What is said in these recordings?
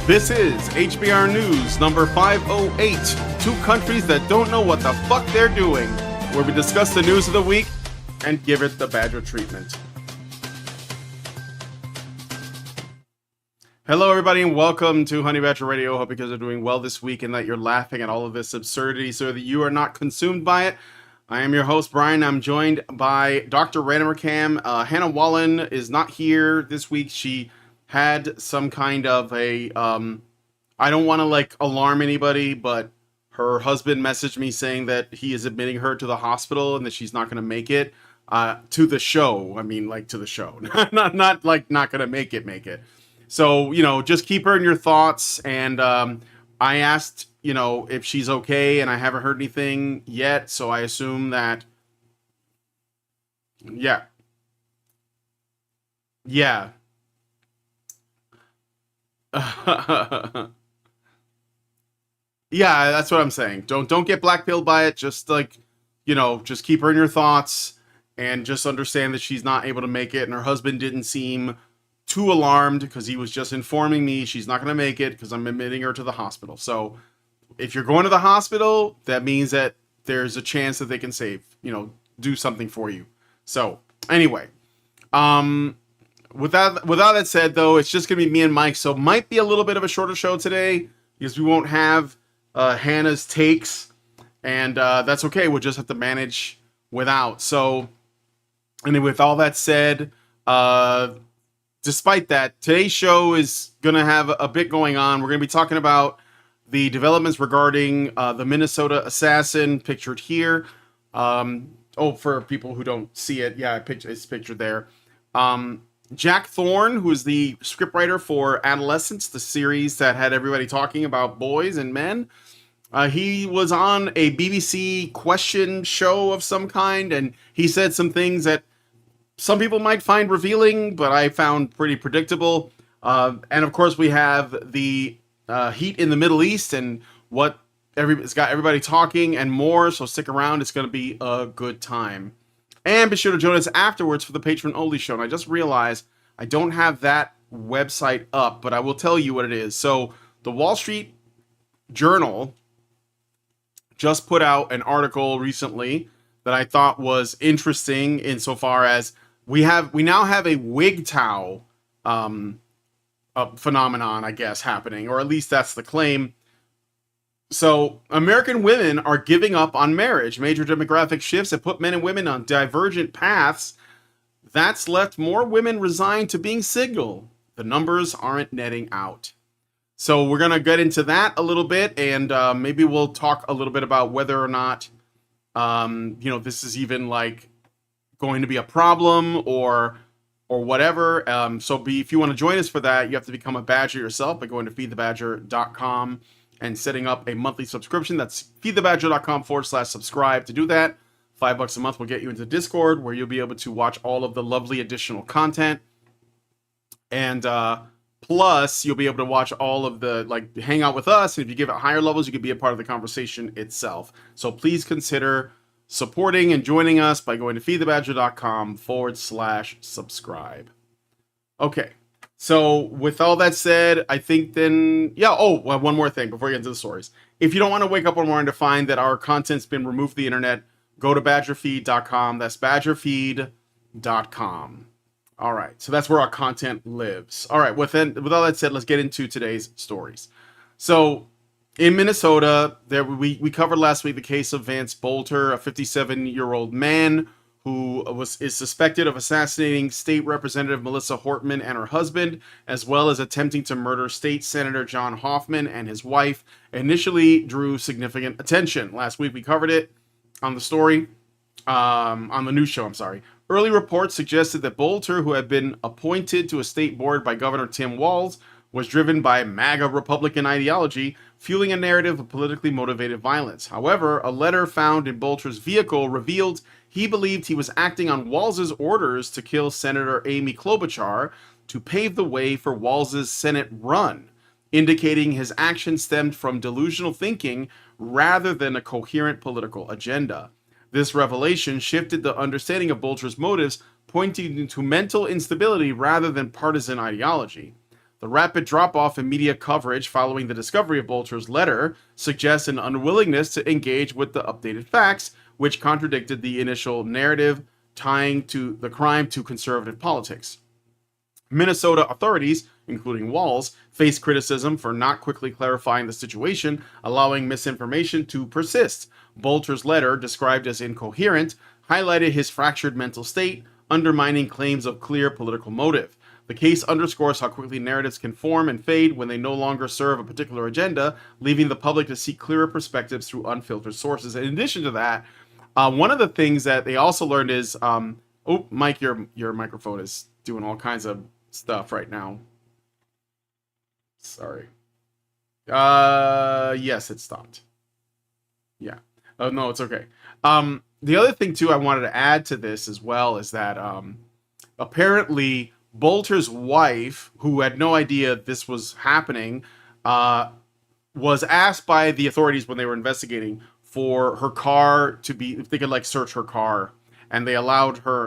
This is HBR News number 508, two countries that don't know what the fuck they're doing, where we discuss the news of the week and give it the Badger treatment. Hello everybody and welcome to Honey Badger Radio. Hope you guys are doing well this week and that you're laughing at all of this absurdity so that you are not consumed by it. I am your host, Brian. I'm joined by Dr. Randomcam. Hannah Wallen is not here this week. She had some kind of a, I don't want to alarm anybody, but her husband messaged me saying that he is admitting her to the hospital and that she's not going to make it to the show. I mean, to the show, not not going to make it. So, just keep her in your thoughts. And I asked, if she's okay, and I haven't heard anything yet. So I assume that, yeah. Yeah, that's what I'm saying. Don't get blackpilled by it. Just just keep her in your thoughts and just understand that she's not able to make it. And her husband didn't seem too alarmed because he was just informing me she's not going to make it because I'm admitting her to the hospital. So if you're going to the hospital, that means that there's a chance that they can do something for you. So anyway, without that said, though, it's just going to be me and Mike. So might be a little bit of a shorter show today because we won't have Hannah's takes, and that's okay. We'll just have to manage without. So, and with all that said, despite that, today's show is going to have a bit going on. We're going to be talking about the developments regarding the Minnesota assassin pictured here. For people who don't see it, yeah, it's pictured there. Jack Thorne, who is the scriptwriter for Adolescence, the series that had everybody talking about boys and men. He was on a BBC question show of some kind, and he said some things that some people might find revealing, but I found pretty predictable. And of course, we have the heat in the Middle East and it's got everybody talking and more. So stick around; it's going to be a good time. And be sure to join us afterwards for the patron-only show. And I just realized I don't have that website up, but I will tell you what it is. So the Wall Street Journal just put out an article recently that I thought was interesting insofar as we now have a WGTOW phenomenon, I guess, happening, or at least that's the claim. So, American women are giving up on marriage. Major demographic shifts have put men and women on divergent paths. That's left more women resigned to being single. The numbers aren't netting out. So, we're going to get into that a little bit, and maybe we'll talk a little bit about whether or not, this is even going to be a problem or whatever. If you want to join us for that, you have to become a Badger yourself by going to feedthebadger.com. and setting up a monthly subscription. That's feedthebadger.com/subscribe. To do that, $5 a month will get you into Discord, where you'll be able to watch all of the lovely additional content. And plus, you'll be able to watch all of the, hang out with us. And if you give it higher levels, you can be a part of the conversation itself. So please consider supporting and joining us by going to feedthebadger.com/subscribe. Okay. So, with all that said, I think then, one more thing before we get into the stories. If you don't want to wake up one morning to find that our content's been removed from the internet, go to badgerfeed.com. That's badgerfeed.com. All right, so that's where our content lives. All right, with all that said, let's get into today's stories. So, in Minnesota, we covered last week the case of Vance Bolter, a 57-year-old man who is suspected of assassinating State Representative Melissa Hortman and her husband, as well as attempting to murder State Senator John Hoffman and his wife, initially drew significant attention. Last week we covered it on the story, on the news show, I'm sorry. Early reports suggested that Bolter, who had been appointed to a state board by Governor Tim Walz, was driven by MAGA Republican ideology, fueling a narrative of politically motivated violence. However, a letter found in Bolter's vehicle revealed he believed he was acting on Walz's orders to kill Senator Amy Klobuchar to pave the way for Walz's Senate run, indicating his action stemmed from delusional thinking rather than a coherent political agenda. This revelation shifted the understanding of Bolter's motives, pointing to mental instability rather than partisan ideology. The rapid drop-off in media coverage following the discovery of Bolter's letter suggests an unwillingness to engage with the updated facts, which contradicted the initial narrative tying to the crime to conservative politics. Minnesota authorities, including Walz, faced criticism for not quickly clarifying the situation, allowing misinformation to persist. Bolter's letter, described as incoherent, highlighted his fractured mental state, undermining claims of clear political motive. The case underscores how quickly narratives can form and fade when they no longer serve a particular agenda, leaving the public to seek clearer perspectives through unfiltered sources. In addition to that, one of the things that they also learned is, oh, Mike, your microphone is doing all kinds of stuff right now. Sorry. Yes, it stopped. Yeah. Oh no, it's okay. The other thing too I wanted to add to this as well is that apparently Bolter's wife, who had no idea this was happening, was asked by the authorities when they were investigating for her car to be, if they could like search her car, and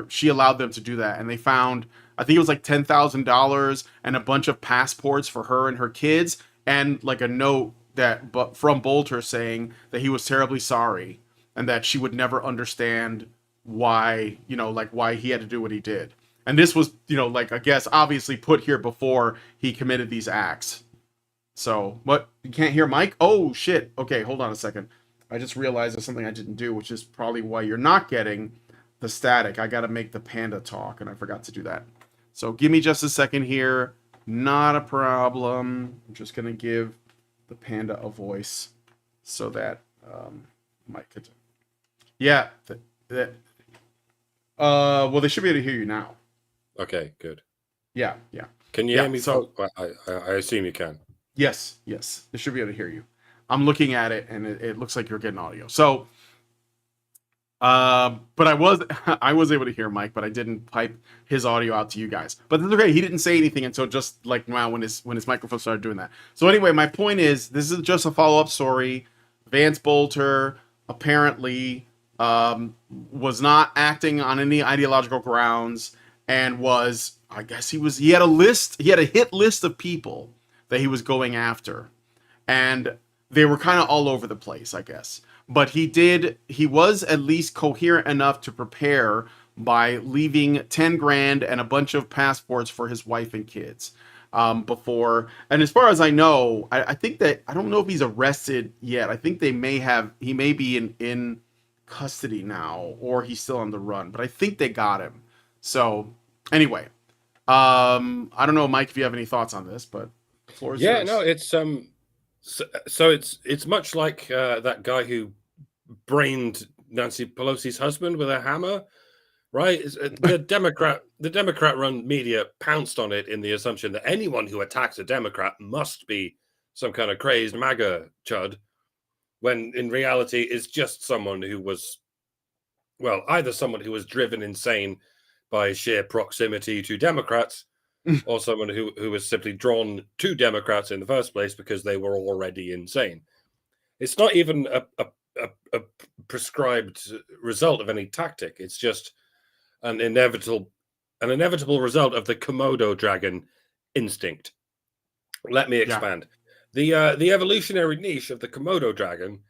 she allowed them to do that, and they found, I think it was like $10,000 and a bunch of passports for her and her kids, and like a note from Bolter saying that he was terribly sorry and that she would never understand why, why he had to do what he did. And this was, I guess obviously put here before he committed these acts. So, what? You can't hear Mike? Oh shit. Okay, hold on a second. I just realized there's something I didn't do, which is probably why you're not getting the static. I got to make the panda talk, and I forgot to do that. So give me just a second here. Not a problem. I'm just going to give the panda a voice so that Mike could. Yeah. Well, they should be able to hear you now. Okay, good. Yeah. Can you hear me? So I assume you can. Yes. They should be able to hear you. I'm looking at it, and it looks like you're getting audio. So, but I was able to hear Mike, but I didn't pipe his audio out to you guys. But that's okay. He didn't say anything until just like now when his microphone started doing that. So anyway, my point is, this is just a follow-up story. Vance Bolter apparently was not acting on any ideological grounds, and he had a hit list of people that he was going after, and they were kind of all over the place, I guess. But he was at least coherent enough to prepare by leaving 10 grand and a bunch of passports for his wife and kids before. And as far as I know, I think that, I don't know if he's arrested yet. I think he may be in custody now, or he's still on the run, but I think they got him. So anyway, I don't know, Mike, if you have any thoughts on this, but the floor is yours. No, it's so it's much like that guy who brained Nancy Pelosi's husband with a hammer, right? The Democrat-run media pounced on it in the assumption that anyone who attacks a Democrat must be some kind of crazed MAGA chud, when in reality it's just someone who was, well, either someone who was driven insane by sheer proximity to Democrats, or someone who was simply drawn to Democrats in the first place because they were already insane. It's not even a prescribed result of any tactic. It's just an inevitable result of the Komodo dragon instinct. Let me expand. Yeah. The evolutionary niche of the Komodo dragon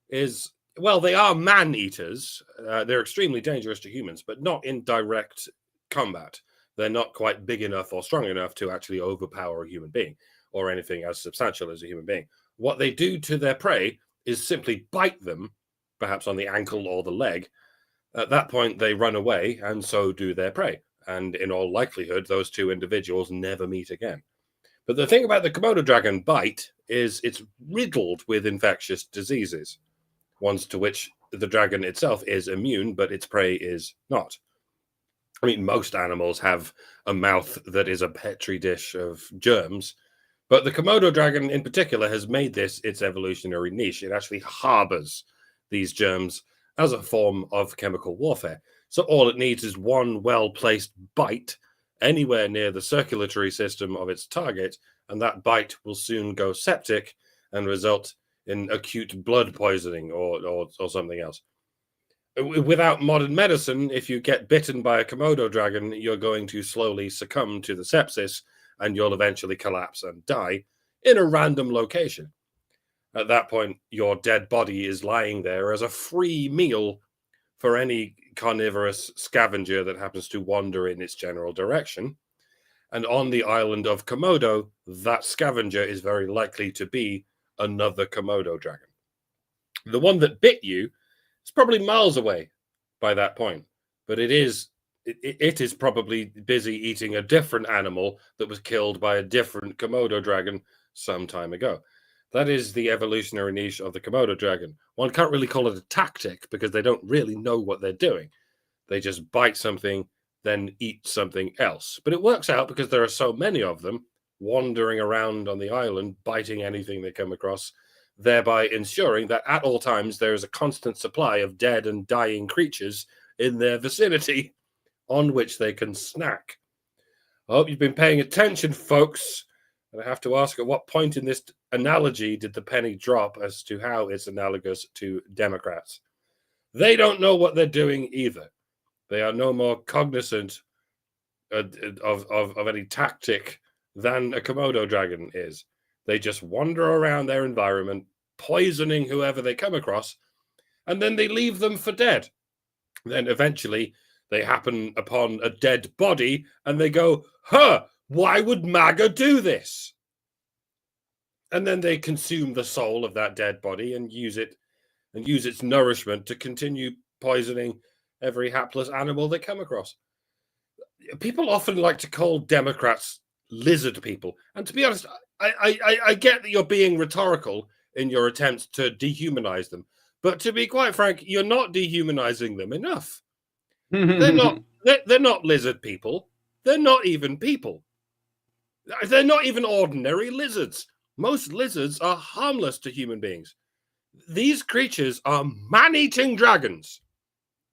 is, well, they are man-eaters. They're extremely dangerous to humans, but not in direct combat. They're not quite big enough or strong enough to actually overpower a human being or anything as substantial as a human being. What they do to their prey is simply bite them, perhaps on the ankle or the leg. At that point, they run away, and so do their prey. And in all likelihood, those two individuals never meet again. But the thing about the Komodo dragon bite is it's riddled with infectious diseases, ones to which the dragon itself is immune, but its prey is not. I mean, most animals have a mouth that is a petri dish of germs, but the Komodo dragon in particular has made this its evolutionary niche. It actually harbors these germs as a form of chemical warfare. So all it needs is one well-placed bite anywhere near the circulatory system of its target, and that bite will soon go septic and result in acute blood poisoning or something else. Without modern medicine, if you get bitten by a Komodo dragon, you're going to slowly succumb to the sepsis and you'll eventually collapse and die in a random location. At that point, your dead body is lying there as a free meal for any carnivorous scavenger that happens to wander in its general direction. And on the island of Komodo, that scavenger is very likely to be another Komodo dragon. The one that bit you is probably miles away by that point, but it is probably busy eating a different animal that was killed by a different Komodo dragon some time ago. That is the evolutionary niche of the Komodo dragon. One can't really call it a tactic because they don't really know what they're doing. They just bite something, then eat something else. But it works out because there are so many of them wandering around on the island, biting anything they come across, thereby ensuring that at all times there is a constant supply of dead and dying creatures in their vicinity on which they can snack. I hope you've been paying attention, folks. And I have to ask, at what point in this analogy did the penny drop as to how it's analogous to Democrats? They don't know what they're doing either. They are no more cognizant of any tactic than a Komodo dragon is. They just wander around their environment, poisoning whoever they come across, and then they leave them for dead. Then eventually they happen upon a dead body and they go, huh, why would MAGA do this? And then they consume the soul of that dead body and use its nourishment to continue poisoning every hapless animal they come across. People often like to call Democrats lizard people. And to be honest, I get that you're being rhetorical in your attempts to dehumanize them. But to be quite frank, you're not dehumanizing them enough. They're not lizard people. They're not even people. They're not even ordinary lizards. Most lizards are harmless to human beings. These creatures are man-eating dragons.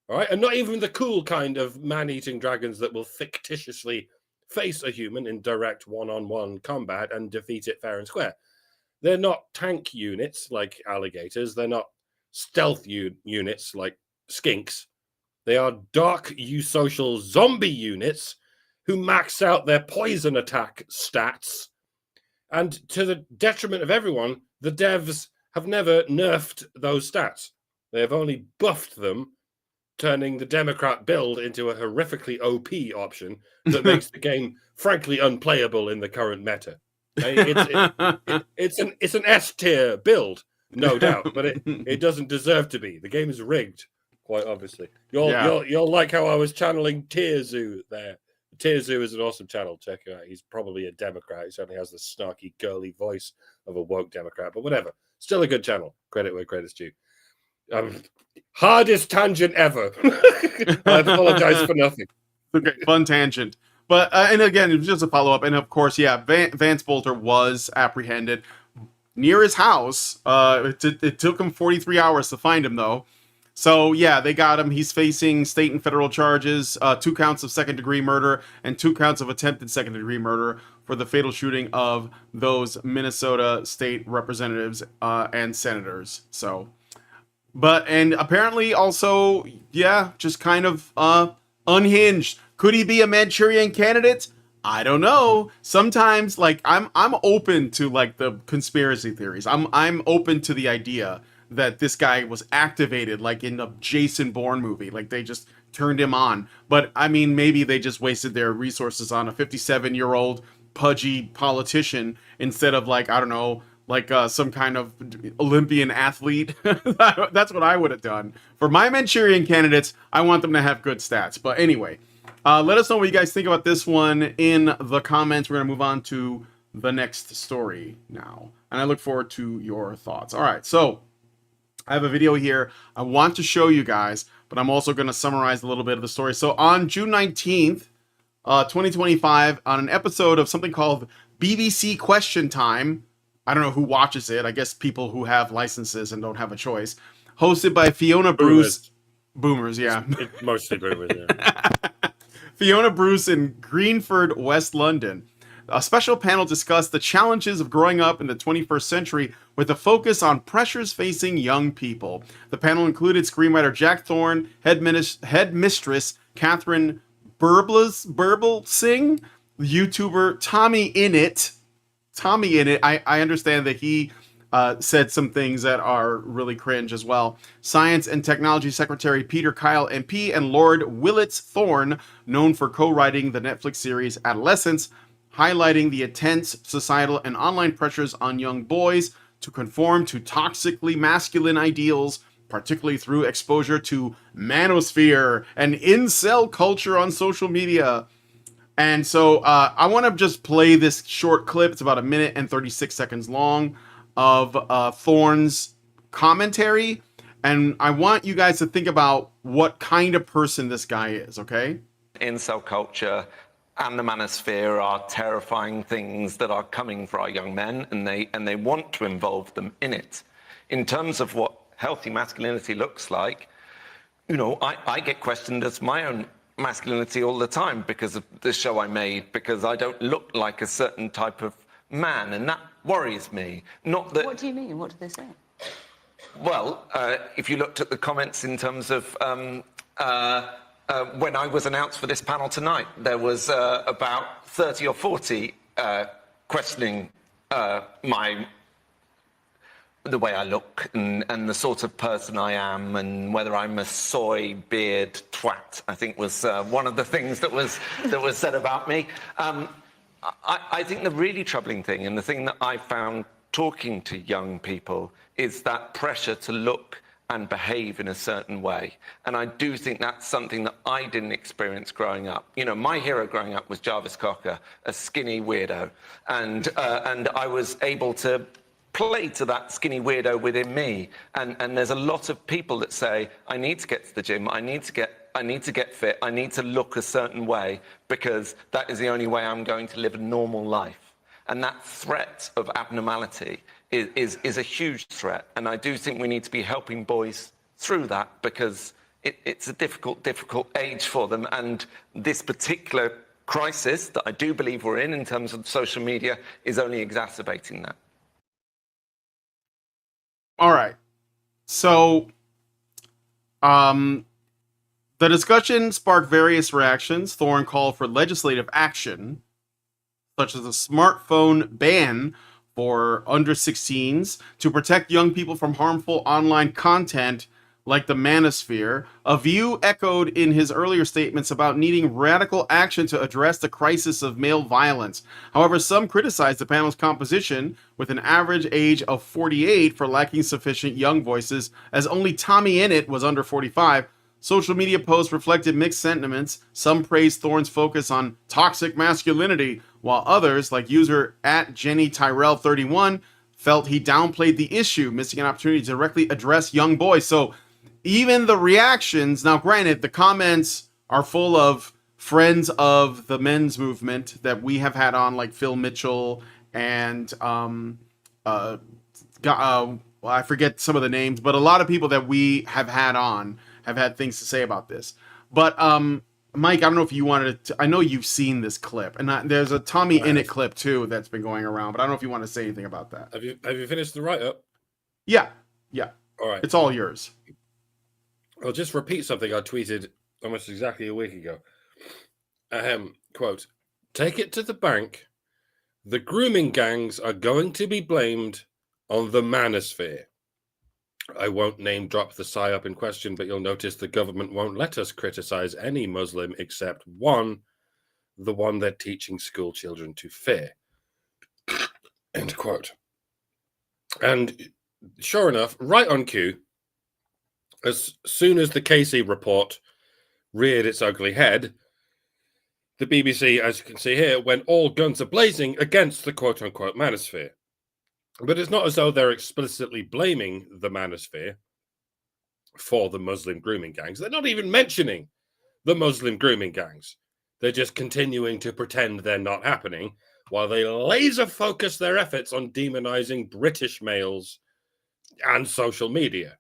All right, and not even the cool kind of man-eating dragons that will fictitiously face a human in direct one-on-one combat and defeat it fair and square. They're not tank units like alligators. They're not stealth units like skinks. They are dark eusocial zombie units who max out their poison attack stats. And to the detriment of everyone, the devs have never nerfed those stats. They have only buffed them, turning the Democrat build into a horrifically OP option that makes the game frankly unplayable in the current meta. It's an S tier build, no doubt, but it doesn't deserve to be. The game is rigged, quite obviously. You'll like how I was channeling Tier Zoo there. Tier Zoo is an awesome channel. Check it out. He's probably a Democrat. He certainly has the snarky, girly voice of a woke Democrat, but whatever. Still a good channel. Credit where credit's due. Hardest tangent ever. I apologize for nothing. Okay, fun tangent. But, and again, it was just a follow-up. And of course, yeah, Vance Bolter was apprehended near his house. It took him 43 hours to find him, though. So, yeah, they got him. He's facing state and federal charges, 2 counts of second-degree murder and 2 counts of attempted second-degree murder for the fatal shooting of those Minnesota state representatives and senators. So, and apparently also, yeah, just kind of unhinged. Could he be a Manchurian candidate? I don't know. Sometimes, like, I'm open to, like, the conspiracy theories. I'm open to the idea that this guy was activated, like in the Jason Bourne movie, like they just turned him on. But I mean, maybe they just wasted their resources on a 57-year-old pudgy politician instead of, like, I don't know, like some kind of Olympian athlete. That's what I would have done. For my Manchurian candidates, I want them to have good stats. But anyway, let us know what you guys think about this one in the comments. We're going to move on to the next story now. And I look forward to your thoughts. All right, so I have a video here I want to show you guys, but I'm also going to summarize a little bit of the story. So on June 19th, 2025, on an episode of something called BBC Question Time, I don't know who watches it, I guess people who have licenses and don't have a choice, hosted by Fiona Bruce. Boomers, yeah. It's mostly boomers, yeah. Fiona Bruce in Greenford, West London. A special panel discussed the challenges of growing up in the 21st century with a focus on pressures facing young people. The panel included screenwriter Jack Thorne, headmistress Catherine Burblesing, YouTuber Tommy Innit. Tommy Innit. I understand that he said some things that are really cringe as well. Science and Technology Secretary Peter Kyle MP and Lord Willits Thorne, known for co-writing the Netflix series Adolescence, highlighting the intense societal and online pressures on young boys to conform to toxically masculine ideals, particularly through exposure to Manosphere and incel culture on social media. And so I want to just play this short clip. It's about 1 minute and 36 seconds long of Thorne's commentary. And I want you guys to think about what kind of person this guy is, okay? Incel culture and the manosphere are terrifying things that are coming for our young men, and they want to involve them in it. In terms of what healthy masculinity looks like, you know, I get questioned as my own masculinity all the time because of the show I made, because I don't look like a certain type of man, and that worries me. Not that. What do you mean? What do they say? Well, if you looked at the comments in terms of when I was announced for this panel tonight, there was about 30 or 40 questioning the way I look and the sort of person I am, and whether I'm a soy beard twat, I think was one of the things that was said about me. I think the really troubling thing, and the thing that I found talking to young people, is that pressure to look and behave in a certain way. And I do think that's something that I didn't experience growing up. You know, my hero growing up was Jarvis Cocker, a skinny weirdo. And I was able to play to that skinny weirdo within me. And there's a lot of people that say, I need to get to the gym, I need to get fit, I need to look a certain way, because that is the only way I'm going to live a normal life. And that threat of abnormality is a huge threat. And I do think we need to be helping boys through that, because it's a difficult age for them. And this particular crisis that I do believe we're in terms of social media is only exacerbating that. All right. So, the discussion sparked various reactions. Thorne called for legislative action, such as a smartphone ban for under 16s to protect young people from harmful online content like the Manosphere, a view echoed in his earlier statements about needing radical action to address the crisis of male violence. However, some criticized the panel's composition, with an average age of 48, for lacking sufficient young voices, as only Tommy Innit was under 45. Social media posts reflected mixed sentiments. Some praised Thorne's focus on toxic masculinity, while others, like user at Jenny Tyrell 31, felt he downplayed the issue, missing an opportunity to directly address young boys. So even the reactions, now granted, the comments are full of friends of the men's movement that we have had on, like Phil Mitchell and well, I forget some of the names, but a lot of people that we have had on have had things to say about this. But Mike, I don't know if you wanted to, I know you've seen this clip, and there's a Tommy Innit clip too that's been going around, but I don't know if you want to say anything about that. Have you finished the write-up? Yeah. All right. It's all yours. I'll just repeat something I tweeted almost exactly a week ago. Quote, take it to the bank. The grooming gangs are going to be blamed on the manosphere. I won't name drop the PSYOP in question, but you'll notice the government won't let us criticize any Muslim except one, the one they're teaching school children to fear. End quote. And sure enough, right on cue, as soon as the Casey report reared its ugly head, the BBC, as you can see here, went all guns a-blazing against the quote-unquote manosphere. But it's not as though they're explicitly blaming the manosphere for the Muslim grooming gangs. They're not even mentioning the Muslim grooming gangs. They're just continuing to pretend they're not happening while they laser focus their efforts on demonizing British males and social media.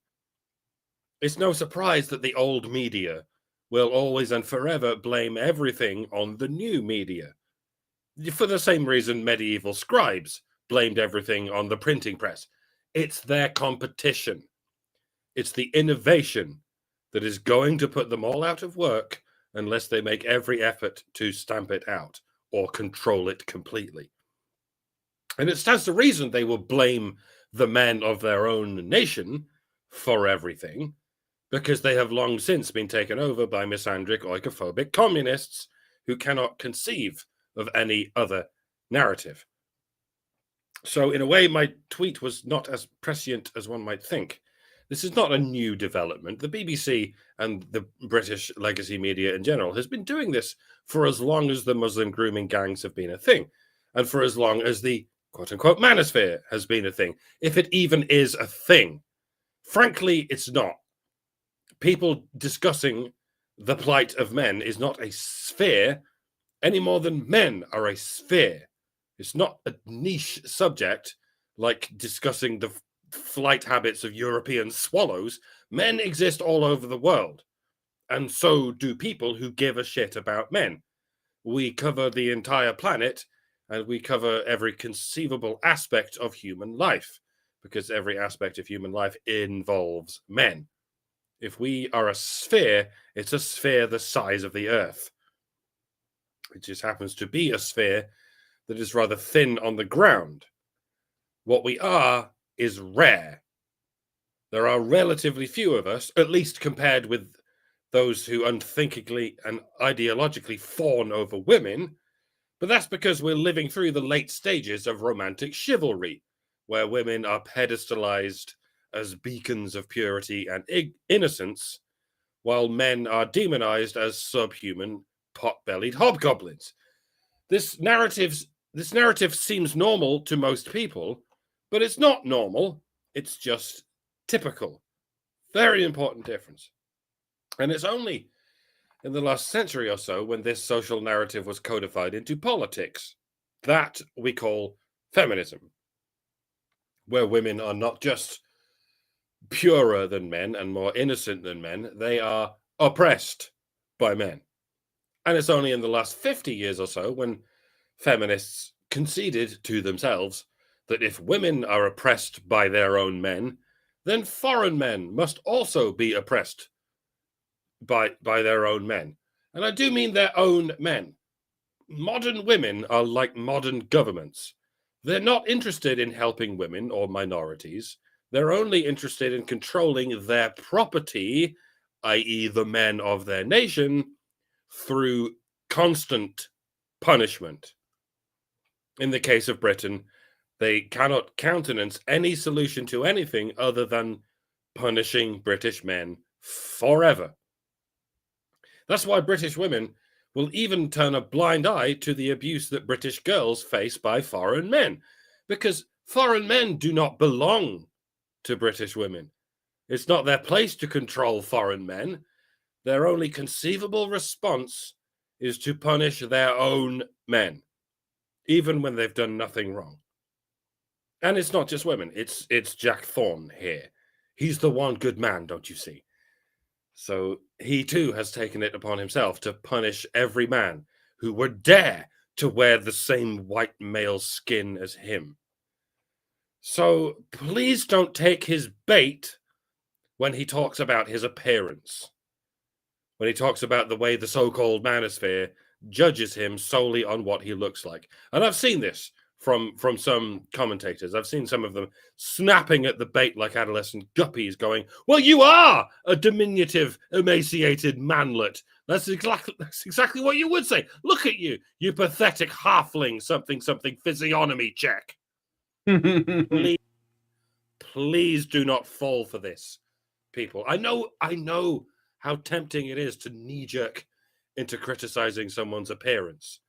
It's no surprise that the old media will always and forever blame everything on the new media. For the same reason medieval scribes blamed everything on the printing press. It's their competition. It's the innovation that is going to put them all out of work unless they make every effort to stamp it out. or control it completely. And it stands to reason they will blame the men of their own nation for everything, because they have long since been taken over by misandric, oikophobic communists who cannot conceive of any other narrative. So in a way, my tweet was not as prescient as one might think. This is not a new development. The BBC and the British legacy media in general has been doing this for as long as the Muslim grooming gangs have been a thing, and for as long as the quote-unquote manosphere has been a thing, if it even is a thing. Frankly, it's not. People discussing the plight of men is not a sphere any more than men are a sphere. It's not a niche subject like discussing the flight habits of European swallows. Men exist all over the world, and so do people who give a shit about men. We cover the entire planet, and we cover every conceivable aspect of human life, because every aspect of human life involves men. If we are a sphere, it's a sphere the size of the Earth. It just happens to be a sphere that is rather thin on the ground. What we are is rare. There are relatively few of us, at least compared with those who unthinkingly and ideologically fawn over women, but that's because we're living through the late stages of romantic chivalry, where women are pedestalized as beacons of purity and innocence, while men are demonized as subhuman, pot-bellied hobgoblins. This narrative seems normal to most people, but it's not normal. It's just typical. Very important difference. And it's only in the last century or so when this social narrative was codified into politics. That we call feminism, where women are not just purer than men and more innocent than men, they are oppressed by men. And it's only in the last 50 years or so when feminists conceded to themselves that if women are oppressed by their own men, then foreign men must also be oppressed by their own men. And I do mean their own men. Modern women are like modern governments. They're not interested in helping women or minorities. They're only interested in controlling their property, i.e. the men of their nation, through constant punishment. In the case of Britain, they cannot countenance any solution to anything other than punishing British men forever. That's why British women will even turn a blind eye to the abuse that British girls face by foreign men, because foreign men do not belong to British women. It's not their place to control foreign men. Their only conceivable response is to punish their own men, even when they've done nothing wrong. And it's not just women. It's Jack Thorne here. He's the one good man, don't you see? So he too has taken it upon himself to punish every man who would dare to wear the same white male skin as him. So please don't take his bait when he talks about his appearance, when he talks about the way the so-called manosphere judges him solely on what he looks like. And I've seen this from some commentators. I've seen some of them snapping at the bait like adolescent guppies going, well, you are a diminutive, emaciated manlet. That's exactly what you would say. Look at you, you pathetic halfling, something physiognomy check. Please do not fall for this, people. I know how tempting it is to knee-jerk into criticizing someone's appearance,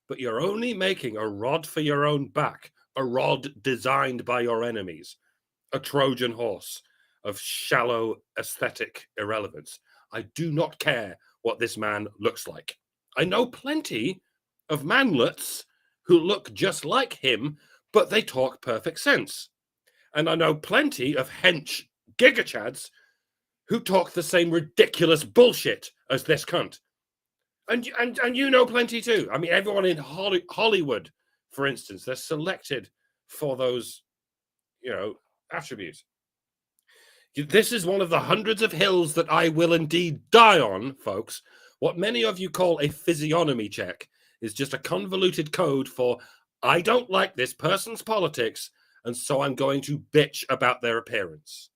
but you're only making a rod for your own back, a rod designed by your enemies, a Trojan horse of shallow aesthetic irrelevance. I do not care what this man looks like. I know plenty of manlets who look just like him, but they talk perfect sense. And I know plenty of hench gigachads who talk the same ridiculous bullshit as this cunt. And you know plenty too. I mean, everyone in Hollywood, for instance, they're selected for those, attributes. This is one of the hundreds of hills that I will indeed die on, folks. What many of you call a physiognomy check is just a convoluted code for, I don't like this person's politics, and so I'm going to bitch about their appearance.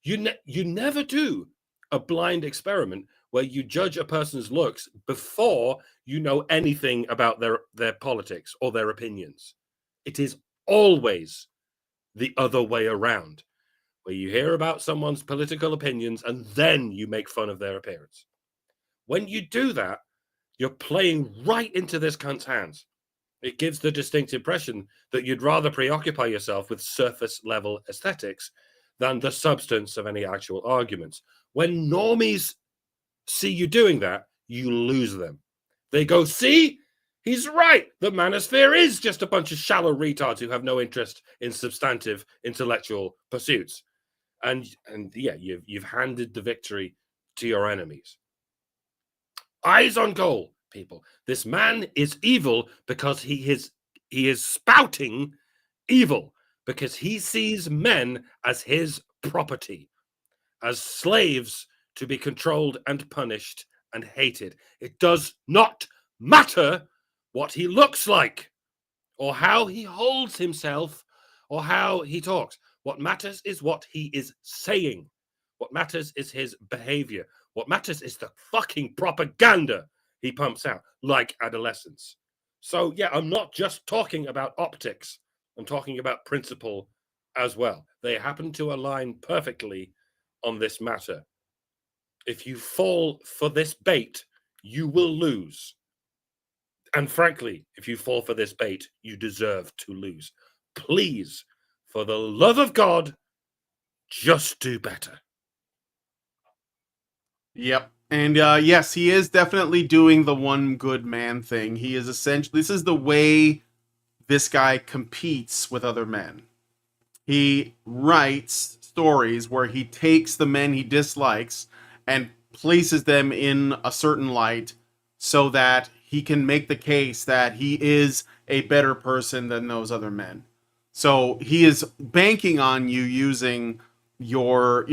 You never do a blind experiment where you judge a person's looks before you know anything about their politics or their opinions. It is always the other way around, where you hear about someone's political opinions and then you make fun of their appearance. When you do that, you're playing right into this cunt's hands. It gives the distinct impression that you'd rather preoccupy yourself with surface level aesthetics than the substance of any actual arguments. When normies see you doing that, you lose them. They go, see, he's right. The Manosphere is just a bunch of shallow retards who have no interest in substantive intellectual pursuits. And yeah, you've handed the victory to your enemies. Eyes on goal, people. This man is evil because he is spouting evil, because he sees men as his property, as slaves to be controlled and punished and hated. It does not matter what he looks like or how he holds himself or how he talks. What matters is what he is saying. What matters is his behavior. What matters is the fucking propaganda he pumps out, like Adolescence. So, yeah, I'm not just talking about optics. I'm talking about principle as well. They happen to align perfectly on this matter. If you fall for this bait, you will lose. And frankly, if you fall for this bait, you deserve to lose. Please, for the love of God, just do better. Yep. And yes, he is definitely doing the one good man thing. He is essentially, this is the way this guy competes with other men. He writes stories where he takes the men he dislikes and places them in a certain light so that he can make the case that he is a better person than those other men. So he is banking on you using your,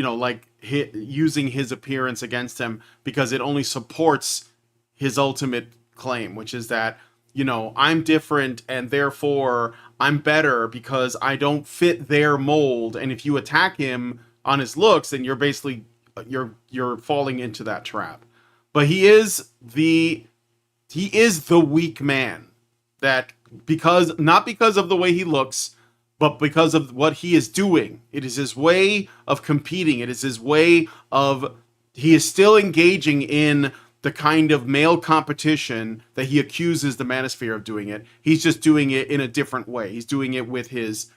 using his appearance against him, because it only supports his ultimate claim, which is that, I'm different and therefore I'm better because I don't fit their mold. And if you attack him on his looks, then you're basically you're falling into that trap. But he is the weak man, that not because of the way he looks, but because of what he is doing. It is his way of competing. It is his way of, he is still engaging in the kind of male competition that he accuses the Manosphere of doing it. He's just doing it in a different way. He's doing it with his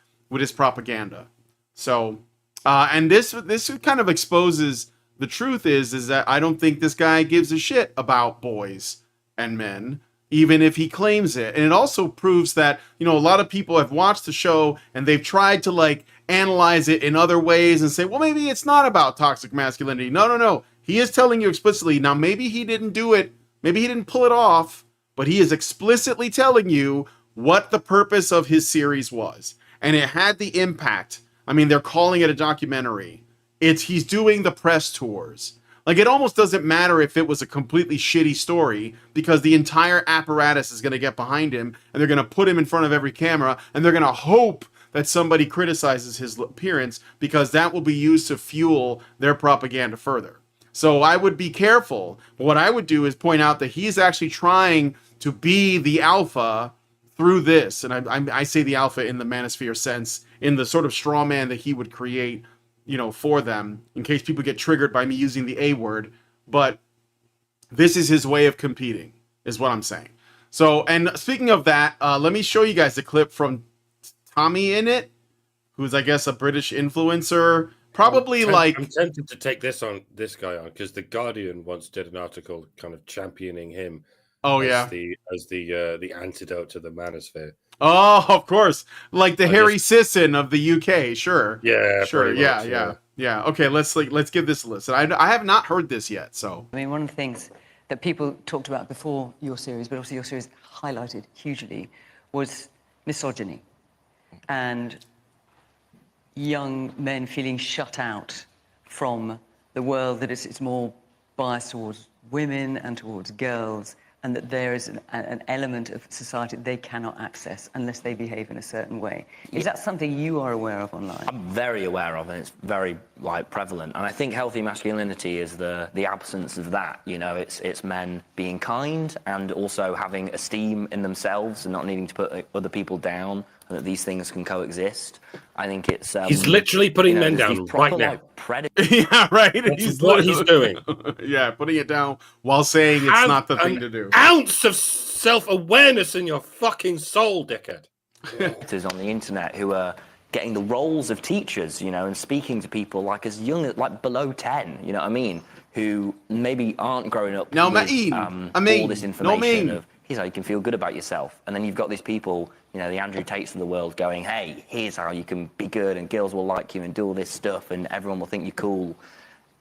propaganda. So, and this kind of exposes the truth is that I don't think this guy gives a shit about boys and men, even if he claims it. And it also proves that, a lot of people have watched the show and they've tried to analyze it in other ways and say, well, maybe it's not about toxic masculinity. No. He is telling you explicitly. Now, maybe he didn't do it. Maybe he didn't pull it off, but he is explicitly telling you what the purpose of his series was. And it had the impact. I mean, they're calling it a documentary. He's doing the press tours. It almost doesn't matter if it was a completely shitty story, because the entire apparatus is going to get behind him and they're going to put him in front of every camera and they're going to hope that somebody criticizes his appearance, because that will be used to fuel their propaganda further. So I would be careful. But what I would do is point out that he's actually trying to be the alpha through this. And I say the alpha in the Manosphere sense, in the sort of straw man that he would create, for them, in case people get triggered by me using the A word. But this is his way of competing, is what I'm saying. So, and speaking of that, let me show you guys a clip from Tommy in it, who's, I guess, a British influencer. Probably I'm tempted to take this guy on, because The Guardian once did an article kind of championing him. As the antidote to the Manosphere. Oh, of course, like the Harry Sisson of the UK. Sure. Yeah. Sure. Yeah. Okay, let's give this a listen. I have not heard this yet. So I mean, one of the things that people talked about before your series, but also your series highlighted hugely, was misogyny and young men feeling shut out from the world, that it's more biased towards women and towards girls, and that there is an element of society they cannot access unless they behave in a certain way. Is that something you are aware of online? I'm very aware of it. It's very prevalent, and I think healthy masculinity is the absence of that. You know, it's men being kind and also having esteem in themselves and not needing to put other people down, and that these things can coexist. I think it's he's literally putting men these down proper, right now. Yeah, right. That's what he's doing. Yeah, putting it down while saying it's Have not the thing an to do. Ounce of self-awareness in your fucking soul, dickhead. Actors on the internet who are getting the roles of teachers, you know, and speaking to people like as young as below 10, you know what I mean, who maybe aren't growing up No, with all this information of here's how you can feel good about yourself. And then you've got these people, you know, the Andrew Tates of the world going, hey, here's how you can be good and girls will like you and do all this stuff and everyone will think you're cool.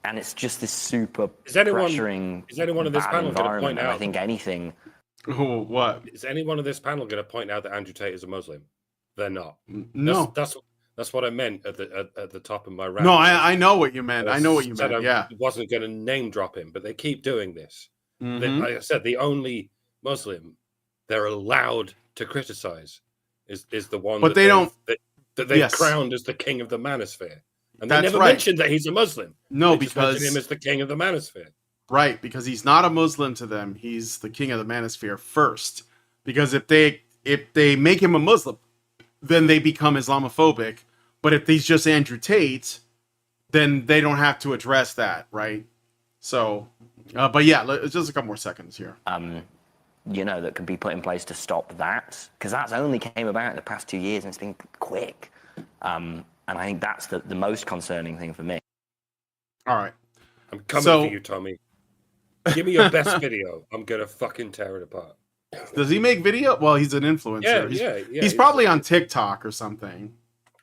And it's just this super pressuring is anyone in this panel going to point environment. And out? I think anything. Oh, what? Is anyone in this panel going to point out that Andrew Tate is a Muslim? They're not. No. That's what I meant at the top of my rant. No, I know what you meant. I know what you said meant. I Yeah. wasn't going to name drop him, but they keep doing this. Mhm. Like I said, the only Muslim they're allowed to criticize is the one But that they don't. they've Yes. crowned as the king of the Manosphere. And they That's never right. mentioned that he's a Muslim. No, They just mentioned because him as the king of the Manosphere. right, because he's not a Muslim to them. He's the king of the Manosphere first. Because if they make him a Muslim, then they become Islamophobic. But if he's just Andrew Tate, then they don't have to address that, right? So, but yeah, just a couple more seconds here. You know, that could be put in place to stop that, because that's only came about in the past 2 years and it's been quick. And I think that's the most concerning thing for me. All right. I'm coming for you, Tommy. Give me your best video. I'm gonna fucking tear it apart. Does he make video? Well, he's an influencer. He's probably on TikTok or something.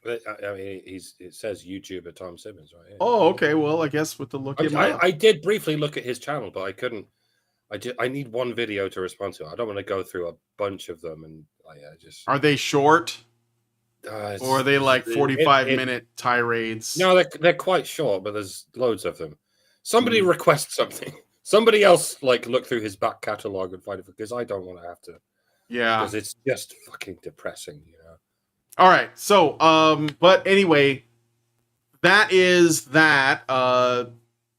I mean, it says YouTuber Tom Simmons, right? Oh, okay. Well, I guess with the look him up. I did briefly look at his channel, but I couldn't. I need one video to respond to. I don't want to go through a bunch of them, and just. Are they short? Or are they like 45-minute tirades? No, they're quite short, but there's loads of them. Somebody request something. Somebody else look through his back catalog and find it, because I don't want to have to. Yeah, because it's just fucking depressing, you know. All right, so but anyway, that is that.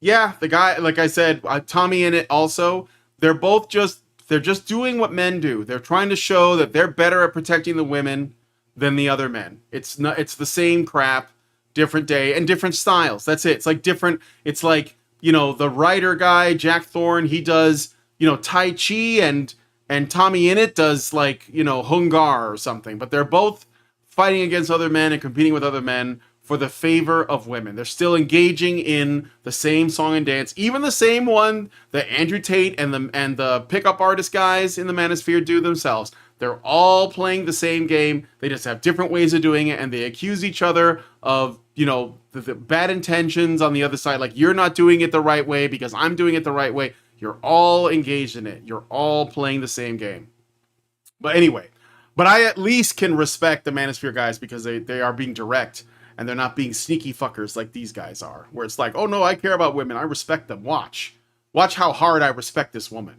Yeah, the guy, like I said, Tommy in it also. They're just doing what men do. They're trying to show that they're better at protecting the women than the other men. It's the same crap, different day and different styles. That's it. It's like different. It's like, you know, the writer guy, Jack Thorne, he does, you know, Tai Chi, and Tommy Innit does, like, you know, Hungar or something. But they're both fighting against other men and competing with other men for the favor of women. They're still engaging in the same song and dance, even the same one that Andrew Tate and the pickup artist guys in the Manosphere do themselves. They're all playing the same game. They just have different ways of doing it, and they accuse each other of, you know, the bad intentions on the other side. Like, you're not doing it the right way because I'm doing it the right way. You're all engaged in it. You're all playing the same game. But anyway, but I at least can respect the Manosphere guys because they are being direct, and they're not being sneaky fuckers like these guys are, where it's like, oh no, I care about women. I respect them. Watch how hard I respect this woman.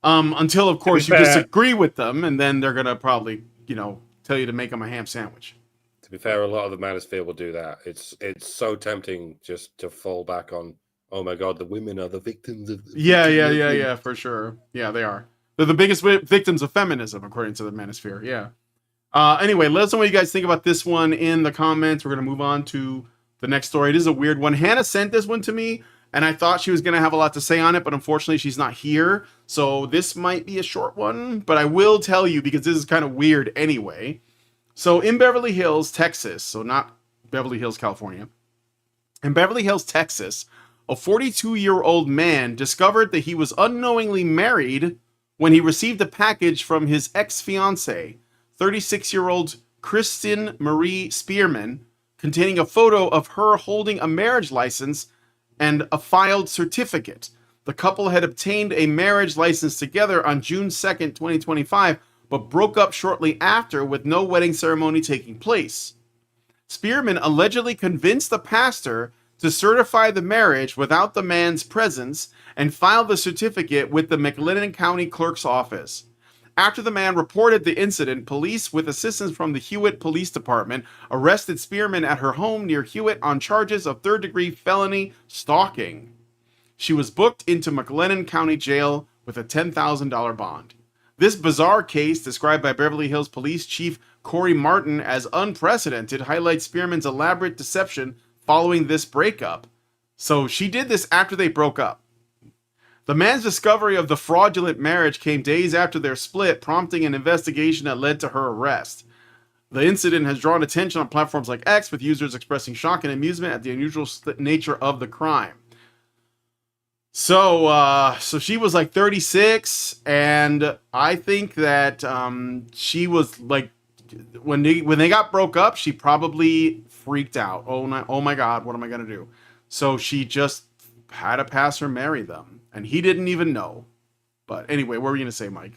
Until, of course, you disagree with them, and then they're going to probably, you know, tell you to make them a ham sandwich. To be fair, a lot of the Manosphere will do that. It's so tempting just to fall back on, oh my God, the women are the victims of... Yeah, for sure. Yeah, they are. They're the biggest victims of feminism, according to the Manosphere, yeah. Anyway, let us know what you guys think about this one in the comments. We're going to move on to the next story. It is a weird one. Hannah sent this one to me, and I thought she was going to have a lot to say on it, but unfortunately she's not here. So this might be a short one, but I will tell you because this is kind of weird anyway. So in Beverly Hills, Texas, so not Beverly Hills, California. In Beverly Hills, Texas, a 42-year-old man discovered that he was unknowingly married when he received a package from his ex-fiancée, 36-year-old Kristen Marie Spearman, containing a photo of her holding a marriage license and a filed certificate. The couple had obtained a marriage license together on June 2nd, 2025, but broke up shortly after with no wedding ceremony taking place. Spearman allegedly convinced the pastor to certify the marriage without the man's presence and filed the certificate with the McLennan County Clerk's office. After the man reported the incident, police, with assistance from the Hewitt Police Department, arrested Spearman at her home near Hewitt on charges of third-degree felony stalking. She was booked into McLennan County Jail with a $10,000 bond. This bizarre case, described by Beverly Hills Police Chief Corey Martin as unprecedented, highlights Spearman's elaborate deception following this breakup. So she did this after they broke up. The man's discovery of the fraudulent marriage came days after their split, prompting an investigation that led to her arrest. The incident has drawn attention on platforms like X, with users expressing shock and amusement at the unusual nature of the crime. So she was like 36, and I think that she was like, when they got broke up, she probably freaked out. Oh my God, what am I gonna do? So she just had to pass or marry them, and he didn't even know. But anyway, what were you gonna say, Mike?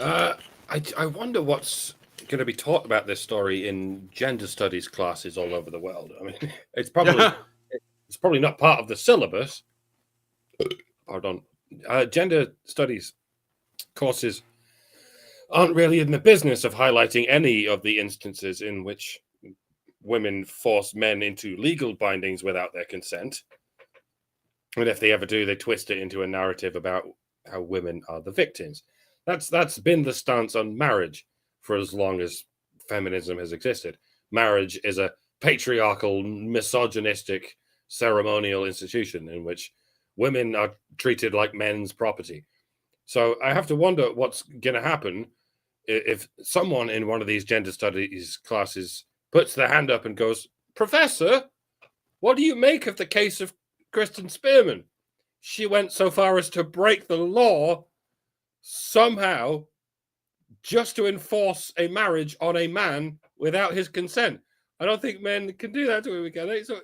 I wonder what's going to be taught about this story in gender studies classes all over the world. I mean, it's probably not part of the syllabus. Pardon. Gender studies courses aren't really in the business of highlighting any of the instances in which women force men into legal bindings without their consent. And if they ever do, they twist it into a narrative about how women are the victims. That's been the stance on marriage for as long as feminism has existed. Marriage is a patriarchal, misogynistic, ceremonial institution in which women are treated like men's property. So I have to wonder what's going to happen if someone in one of these gender studies classes puts their hand up and goes, "Professor, what do you make of the case of Kristen Spearman? She went so far as to break the law somehow just to enforce a marriage on a man without his consent." I don't think men can do that to women, can they? So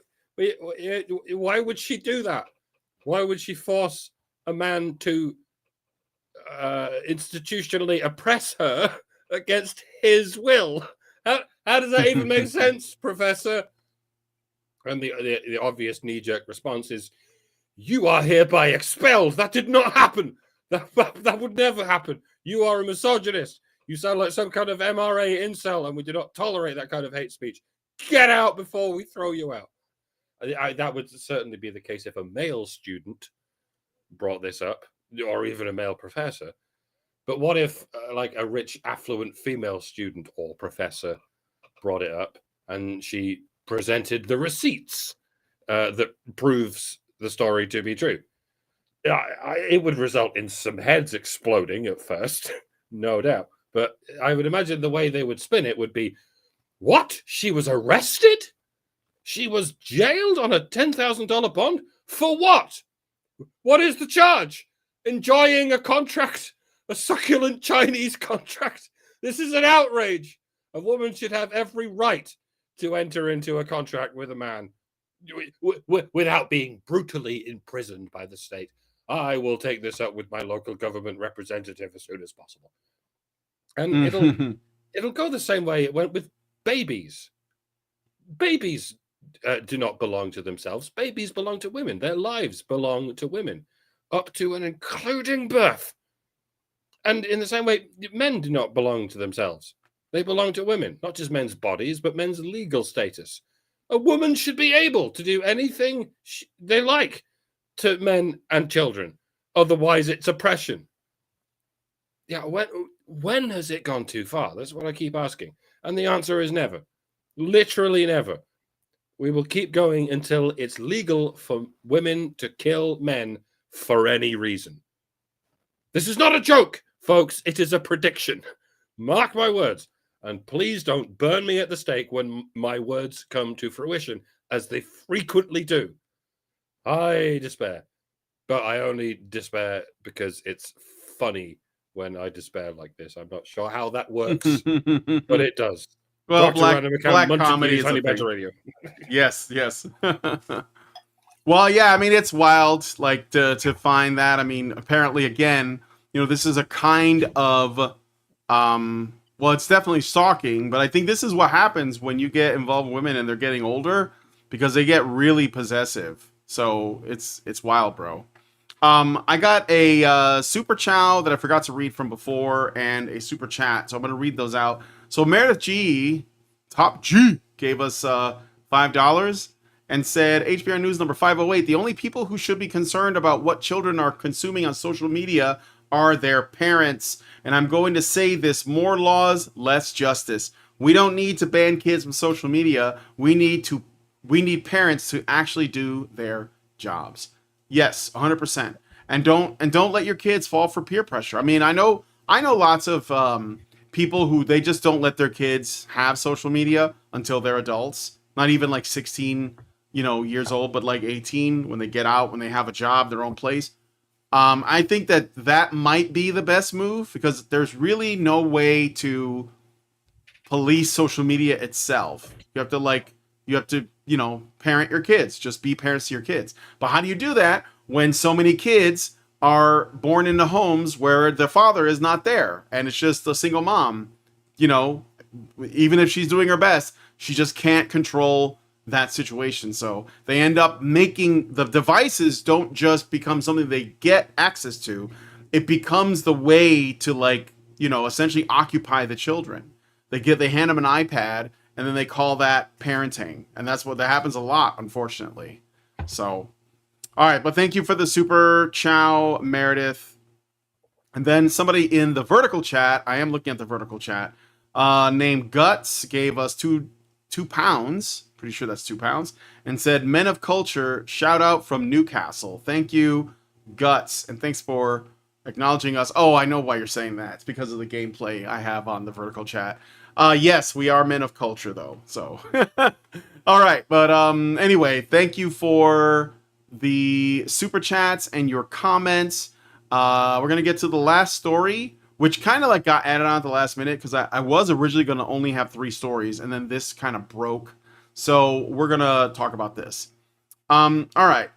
why would she do that? Why would she force a man to institutionally oppress her against his will? How does that even make sense, Professor? And the obvious knee-jerk response is, "You are hereby expelled. That did not happen. That would never happen. You are a misogynist. You sound like some kind of MRA incel, and we do not tolerate that kind of hate speech. Get out before we throw you out." That would certainly be the case if a male student brought this up, or even a male professor. But what if like a rich, affluent female student or professor brought it up, and she presented the receipts that proves the story to be true? It would result in some heads exploding at first, no doubt. But I would imagine the way they would spin it would be, what? She was arrested? She was jailed on a $10,000 bond? For what? What is the charge? Enjoying a contract, a succulent Chinese contract? This is an outrage. A woman should have every right to enter into a contract with a man without being brutally imprisoned by the state. I will take this up with my local government representative as soon as possible. And it'll go the same way it went with babies. Babies do not belong to themselves. Babies belong to women. Their lives belong to women, up to and including birth. And in the same way, men do not belong to themselves. They belong to women, not just men's bodies, but men's legal status. A woman should be able to do anything they like to men and children. Otherwise, it's oppression. Yeah, when has it gone too far? That's what I keep asking. And the answer is never. Literally never. We will keep going until it's legal for women to kill men for any reason. This is not a joke, folks. It is a prediction. Mark my words. And please don't burn me at the stake when my words come to fruition, as they frequently do. I despair. But I only despair because it's funny when I despair like this. I'm not sure how that works, but it does. Well, Dr. black comedy is Honey a Badger thing. Radio. Yes. Well, yeah, I mean, it's wild, like, to find that. I mean, apparently, again, this is a kind of, well, it's definitely stalking, but I think this is what happens when you get involved with women and they're getting older. because they get really possessive. So it's wild, bro. I got a super chow that I forgot to read from before and a super chat, so I'm gonna read those out. So Meredith G, Top G, gave us $5 and said HBR News number 508. The only people who should be concerned about what children are consuming on social media are their parents. And I'm going to say this: more laws, less justice. We don't need to ban kids from social media. We need parents to actually do their jobs. Yes, 100%. And don't let your kids fall for peer pressure. I mean, I know lots of people who they just don't let their kids have social media until they're adults. Not even like 16, years old, but like 18 when they get out, when they have a job, their own place. I think that might be the best move because there's really no way to police social media itself. You have to parent your kids. Just be parents to your kids. But how do you do that when so many kids are born into homes where the father is not there and it's just a single mom? Even if she's doing her best, she just can't control that situation. So they end up making the devices don't just become something they get access to. It becomes the way to essentially occupy the children. They hand them an iPad and then they call that parenting. And that happens a lot, unfortunately. So, all right. But thank you for the super chow, Meredith. And then somebody in the vertical chat, I am looking at the vertical chat, named Guts gave us two pounds. Pretty sure that's £2, and said, Men of Culture, shout out from Newcastle. Thank you, Guts, and thanks for acknowledging us. Oh, I know why you're saying that. It's because of the gameplay I have on the vertical chat. Yes, we are men of culture, though. So, all right. But anyway, thank you for the super chats and your comments. We're gonna get to the last story, which kind of got added on at the last minute because I was originally going to only have 3 stories, and then this kind of broke. So we're going to talk about this. All right.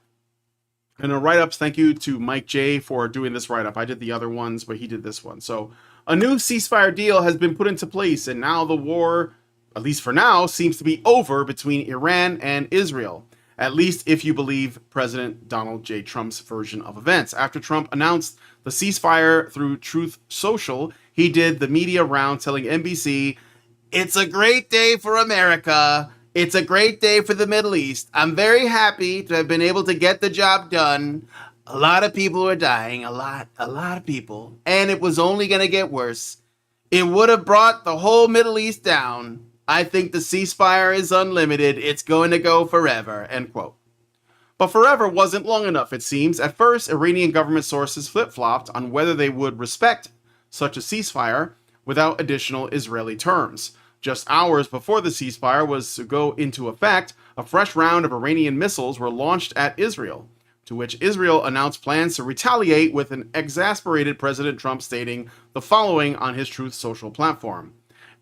And the write-ups, thank you to Mike J for doing this write-up. I did the other ones, but he did this one. So a new ceasefire deal has been put into place, and now the war, at least for now, seems to be over between Iran and Israel. At least if you believe President Donald J. Trump's version of events. After Trump announced the ceasefire through Truth Social, he did the media round telling NBC, "It's a great day for America. It's a great day for the Middle East. I'm very happy to have been able to get the job done. A lot of people are dying, a lot of people, and it was only going to get worse. It would have brought the whole Middle East down. I think the ceasefire is unlimited. It's going to go forever," end quote. But forever wasn't long enough, it seems. At first, Iranian government sources flip-flopped on whether they would respect such a ceasefire without additional Israeli terms. Just hours before the ceasefire was to go into effect, a fresh round of Iranian missiles were launched at Israel, to which Israel announced plans to retaliate, with an exasperated President Trump stating the following on his Truth Social platform.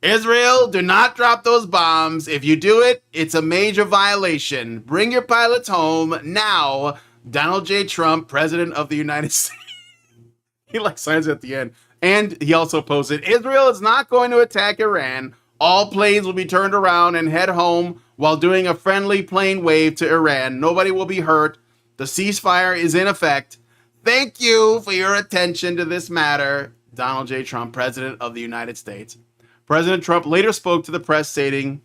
"Israel, do not drop those bombs. If you do it, it's a major violation. Bring your pilots home now. Donald J. Trump, President of the United States." He signs it at the end. And he also posted, "Israel is not going to attack Iran. All planes will be turned around and head home while doing a friendly plane wave to Iran. Nobody will be hurt. The ceasefire is in effect. Thank you for your attention to this matter. Donald J. Trump, President of the United States." President Trump later spoke to the press stating,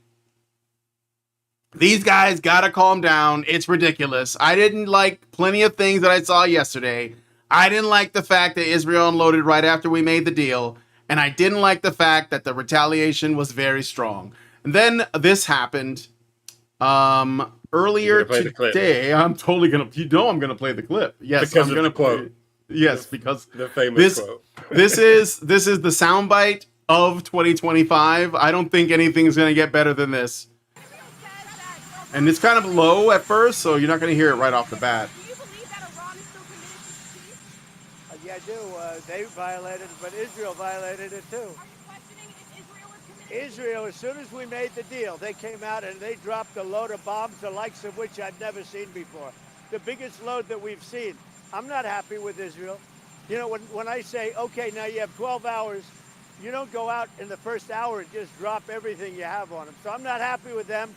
"These guys gotta calm down. It's ridiculous. I didn't like plenty of things that I saw yesterday. I didn't like the fact that Israel unloaded right after we made the deal. And I didn't like the fact that the retaliation was very strong." And then this happened earlier today. I'm totally gonna, I'm gonna play the clip. Yes, because I'm gonna play. Quote. Yes, because The famous quote. this is the soundbite of 2025. I don't think anything's gonna get better than this. And it's kind of low at first, so you're not gonna hear it right off the bat. Do you believe that Iran is still committed to peace? Yeah, I do. They violated it, but Israel violated it too. Are you questioning if Israel is committed? Israel, as soon as we made the deal, they came out and they dropped a load of bombs, the likes of which I've never seen before. The biggest load that we've seen. I'm not happy with Israel. You know, when I say, okay, now you have 12 hours, you don't go out in the first hour and just drop everything you have on them. So I'm not happy with them.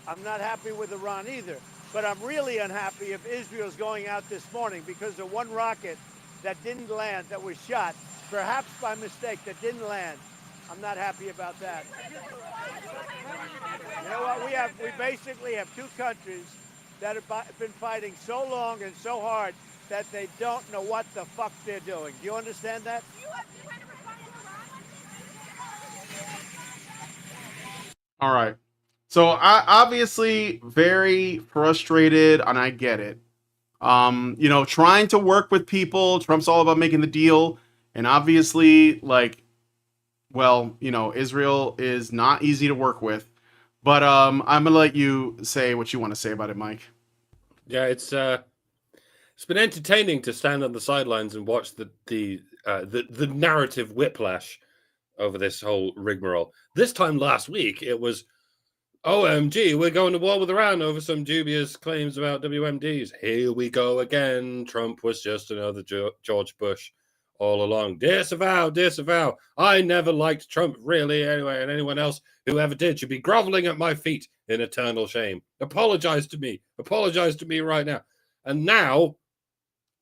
I'm not happy with Iran either. But I'm really unhappy if Israel's going out this morning because of one rocket that didn't land, that was shot, perhaps by mistake, that didn't land. I'm not happy about that. You know what? We basically have two countries that have been fighting so long and so hard that they don't know what the fuck they're doing. Do you understand that? All right. So I obviously very frustrated, and I get it. You know, trying to work with people. Trump's all about making the deal, and obviously, like, well, you know, Israel is not easy to work with. But I'm gonna let you say what you want to say about it, Mike. Yeah, it's been entertaining to stand on the sidelines and watch the narrative whiplash over this whole rigmarole. This time last week, it was, OMG, we're going to war with Iran over some dubious claims about WMDs. Here we go again. Trump was just another George Bush all along. Disavow, disavow. I never liked Trump, really, anyway, and anyone else who ever did should be groveling at my feet in eternal shame. Apologize to me. Apologize to me right now. And now,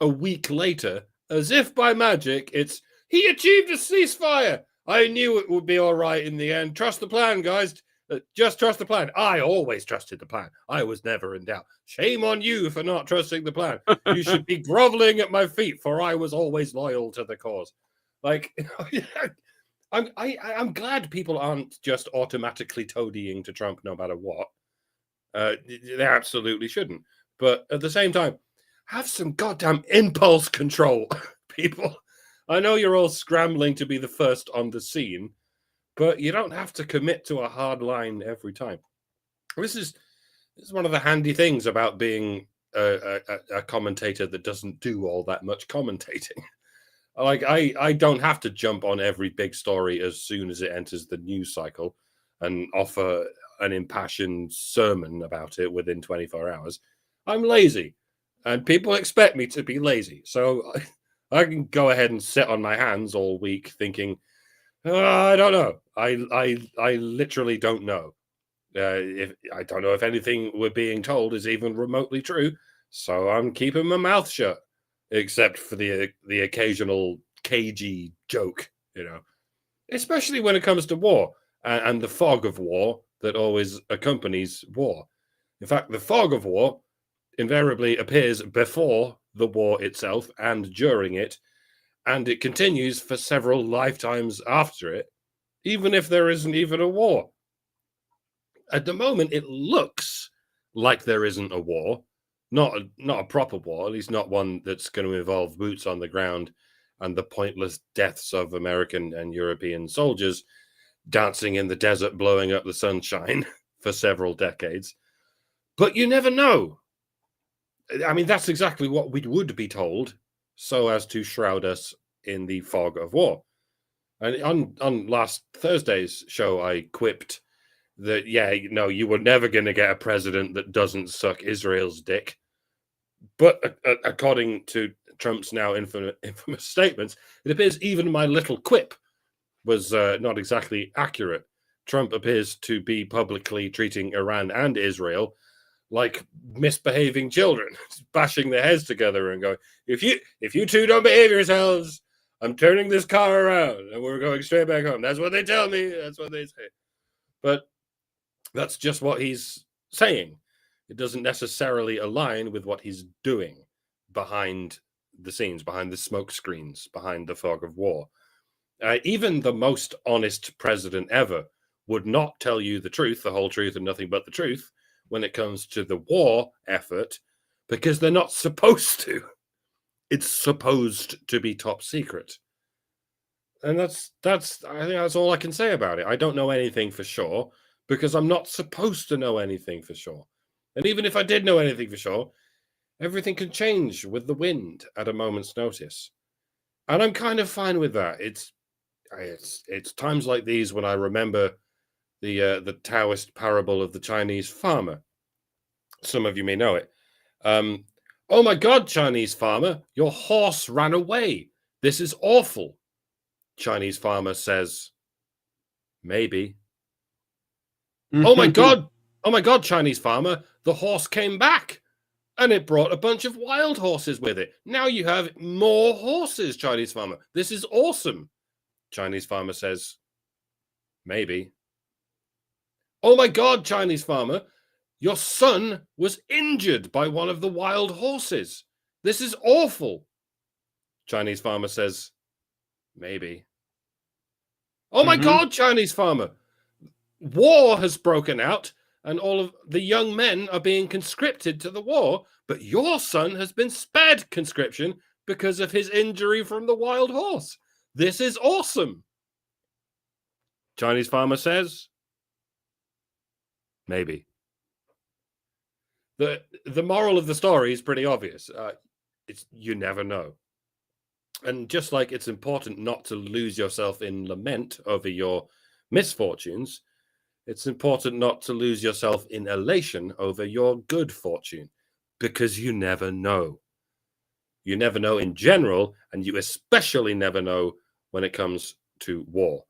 a week later, as if by magic, it's, he achieved a ceasefire. I knew it would be all right in the end. Trust the plan, guys. Just trust the plan. I always trusted the plan. I was never in doubt. Shame on you for not trusting the plan. You should be groveling at my feet, for I was always loyal to the cause. Like, I'm glad people aren't just automatically toadying to Trump no matter what. They absolutely shouldn't. But at the same time, have some goddamn impulse control, people. I know you're all scrambling to be the first on the scene, but you don't have to commit to a hard line every time. This is one of the handy things about being a commentator that doesn't do all that much commentating. Like, I don't have to jump on every big story as soon as it enters the news cycle and offer an impassioned sermon about it within 24 hours. I'm lazy, and people expect me to be lazy. So I can go ahead and sit on my hands all week thinking, I don't know. I literally don't know. If I don't know if anything we're being told is even remotely true, so I'm keeping my mouth shut, except for the occasional cagey joke, you know. Especially when it comes to war and the fog of war that always accompanies war. In fact, the fog of war invariably appears before the war itself and during it, and it continues for several lifetimes after it, even if there isn't even a war. At the moment, it looks like there isn't a war, not a proper war, at least not one that's going to involve boots on the ground and the pointless deaths of American and European soldiers dancing in the desert, blowing up the sunshine for several decades. But you never know. I mean, that's exactly what we would be told, so as to shroud us in the fog of war. And on last Thursday's show, I quipped that, yeah, no, you were never going to get a president that doesn't suck Israel's dick. But according to Trump's now infamous statements, it appears even my little quip was not exactly accurate. Trump appears to be publicly treating Iran and Israel like misbehaving children, bashing their heads together and going, if you two don't behave yourselves, I'm turning this car around and we're going straight back home. That's what they tell me. That's what they say. But that's just what he's saying. It doesn't necessarily align with what he's doing behind the scenes, behind the smoke screens, behind the fog of war. Even the most honest president ever would not tell you the truth, the whole truth, and nothing but the truth when it comes to the war effort, because they're not supposed to. It's supposed to be top secret. And I think that's all I can say about it. I don't know anything for sure because I'm not supposed to know anything for sure. And even if I did know anything for sure, everything can change with the wind at a moment's notice. And I'm kind of fine with that. It's times like these when I remember the Taoist parable of the Chinese farmer. Some of you may know it. Oh my God, Chinese farmer, your horse ran away. This is awful. Chinese farmer says, maybe. Oh my God, Oh my God, Chinese farmer, the horse came back and it brought a bunch of wild horses with it. Now you have more horses, Chinese farmer. This is awesome. Chinese farmer says, maybe. Oh my God, Chinese farmer, your son was injured by one of the wild horses. This is awful. Chinese farmer says, maybe. Oh my God, Chinese farmer, war has broken out and all of the young men are being conscripted to the war, but your son has been spared conscription because of his injury from the wild horse. This is awesome. Chinese farmer says, maybe. The moral of the story is pretty obvious. It's you never know. And just like it's important not to lose yourself in lament over your misfortunes, it's important not to lose yourself in elation over your good fortune, because you never know. You never know in general, and you especially never know when it comes to war.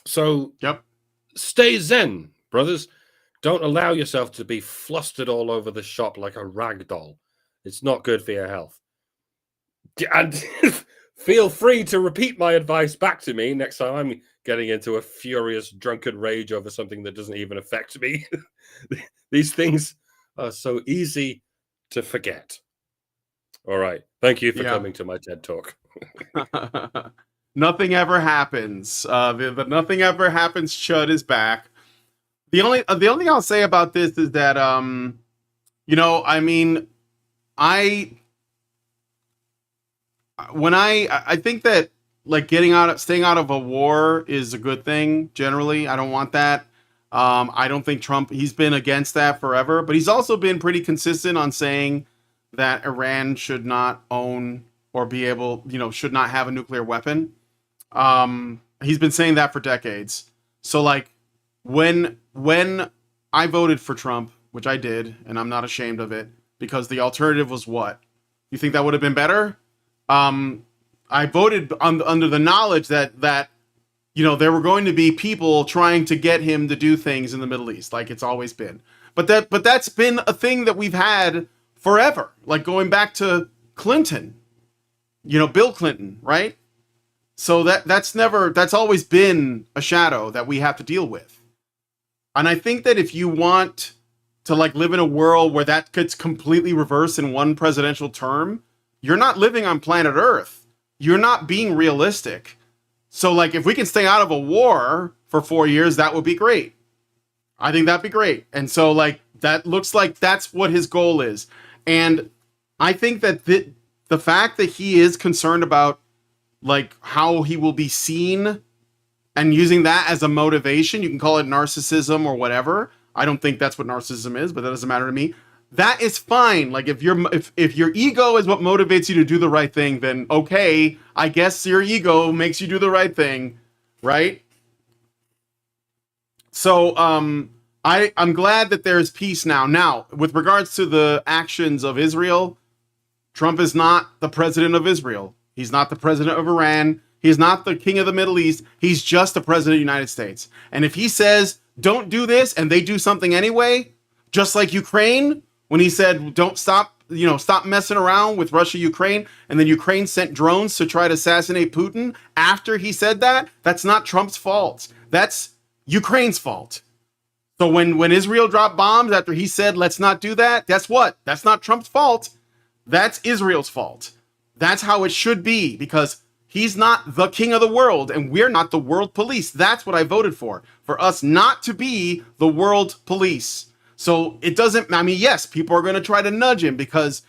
So stay zen, brothers. Don't allow yourself to be flustered all over the shop like a rag doll. It's not good for your health. And feel free to repeat my advice back to me next time I'm getting into a furious drunken rage over something that doesn't even affect me. These things are so easy to forget. All right. Thank you for coming to my TED Talk. Nothing ever happens. The nothing ever happens chud is back. The only thing I'll say about this is that you know, I mean, I think that like staying out of a war is a good thing generally. I don't want that. I don't think Trump, he's been against that forever, but he's also been pretty consistent on saying that Iran should not own or be able, you know, should not have a nuclear weapon. He's been saying that for decades. So like when I voted for Trump, which I did, and I'm not ashamed of it, because the alternative was what? You think that would have been better? I voted under the knowledge that you know, there were going to be people trying to get him to do things in the Middle East, like it's always been. But that's been a thing that we've had forever, like going back to Clinton, you know, Bill Clinton, right? So that's always been a shadow that we have to deal with. And I think that if you want to like live in a world where that gets completely reversed in one presidential term, you're not living on planet Earth. You're not being realistic. So like if we can stay out of a war for 4 years, that would be great. I think that'd be great. And so like that looks like that's what his goal is. And I think that the fact that he is concerned about like how he will be seen and using that as a motivation, you can call it narcissism or whatever. I don't think that's what narcissism is, but that doesn't matter to me. That is fine. Like if your ego is what motivates you to do the right thing, then okay, I guess your ego makes you do the right thing, right? So I'm glad that there's peace now. Now, with regards to the actions of Israel, Trump is not the president of Israel. He's not the president of Iran. He's not the king of the Middle East. He's just the president of the United States. And if he says, don't do this, and they do something anyway, just like Ukraine, when he said, don't stop messing around with Russia, Ukraine, and then Ukraine sent drones to try to assassinate Putin after he said that, that's not Trump's fault. That's Ukraine's fault. So when Israel dropped bombs after he said, let's not do that, guess what? That's not Trump's fault. That's Israel's fault. That's how it should be, because he's not the king of the world, and we're not the world police. That's what I voted for us not to be the world police. So it doesn't, I mean, yes, people are going to try to nudge him, because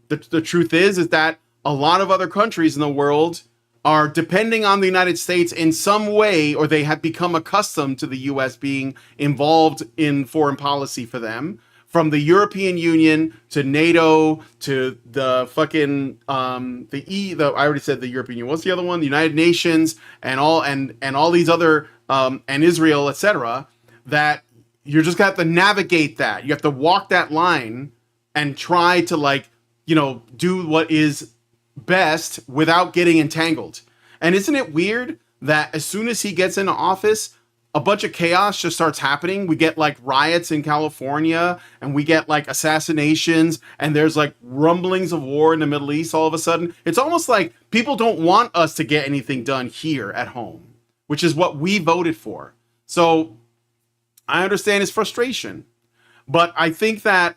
the truth is that a lot of other countries in the world are depending on the United States in some way, or they have become accustomed to the US being involved in foreign policy for them. From the European Union to NATO to the fucking I already said the European Union. What's the other one? The United Nations and all these other and Israel, etc. That you're just gonna have to navigate that. You have to walk that line and try to like, you know, do what is best without getting entangled. And isn't it weird that as soon as he gets into office, a bunch of chaos just starts happening. We get like riots in California, and we get like assassinations, and there's like rumblings of war in the Middle East all of a sudden. It's almost like people don't want us to get anything done here at home, which is what we voted for. So I understand his frustration, but I think that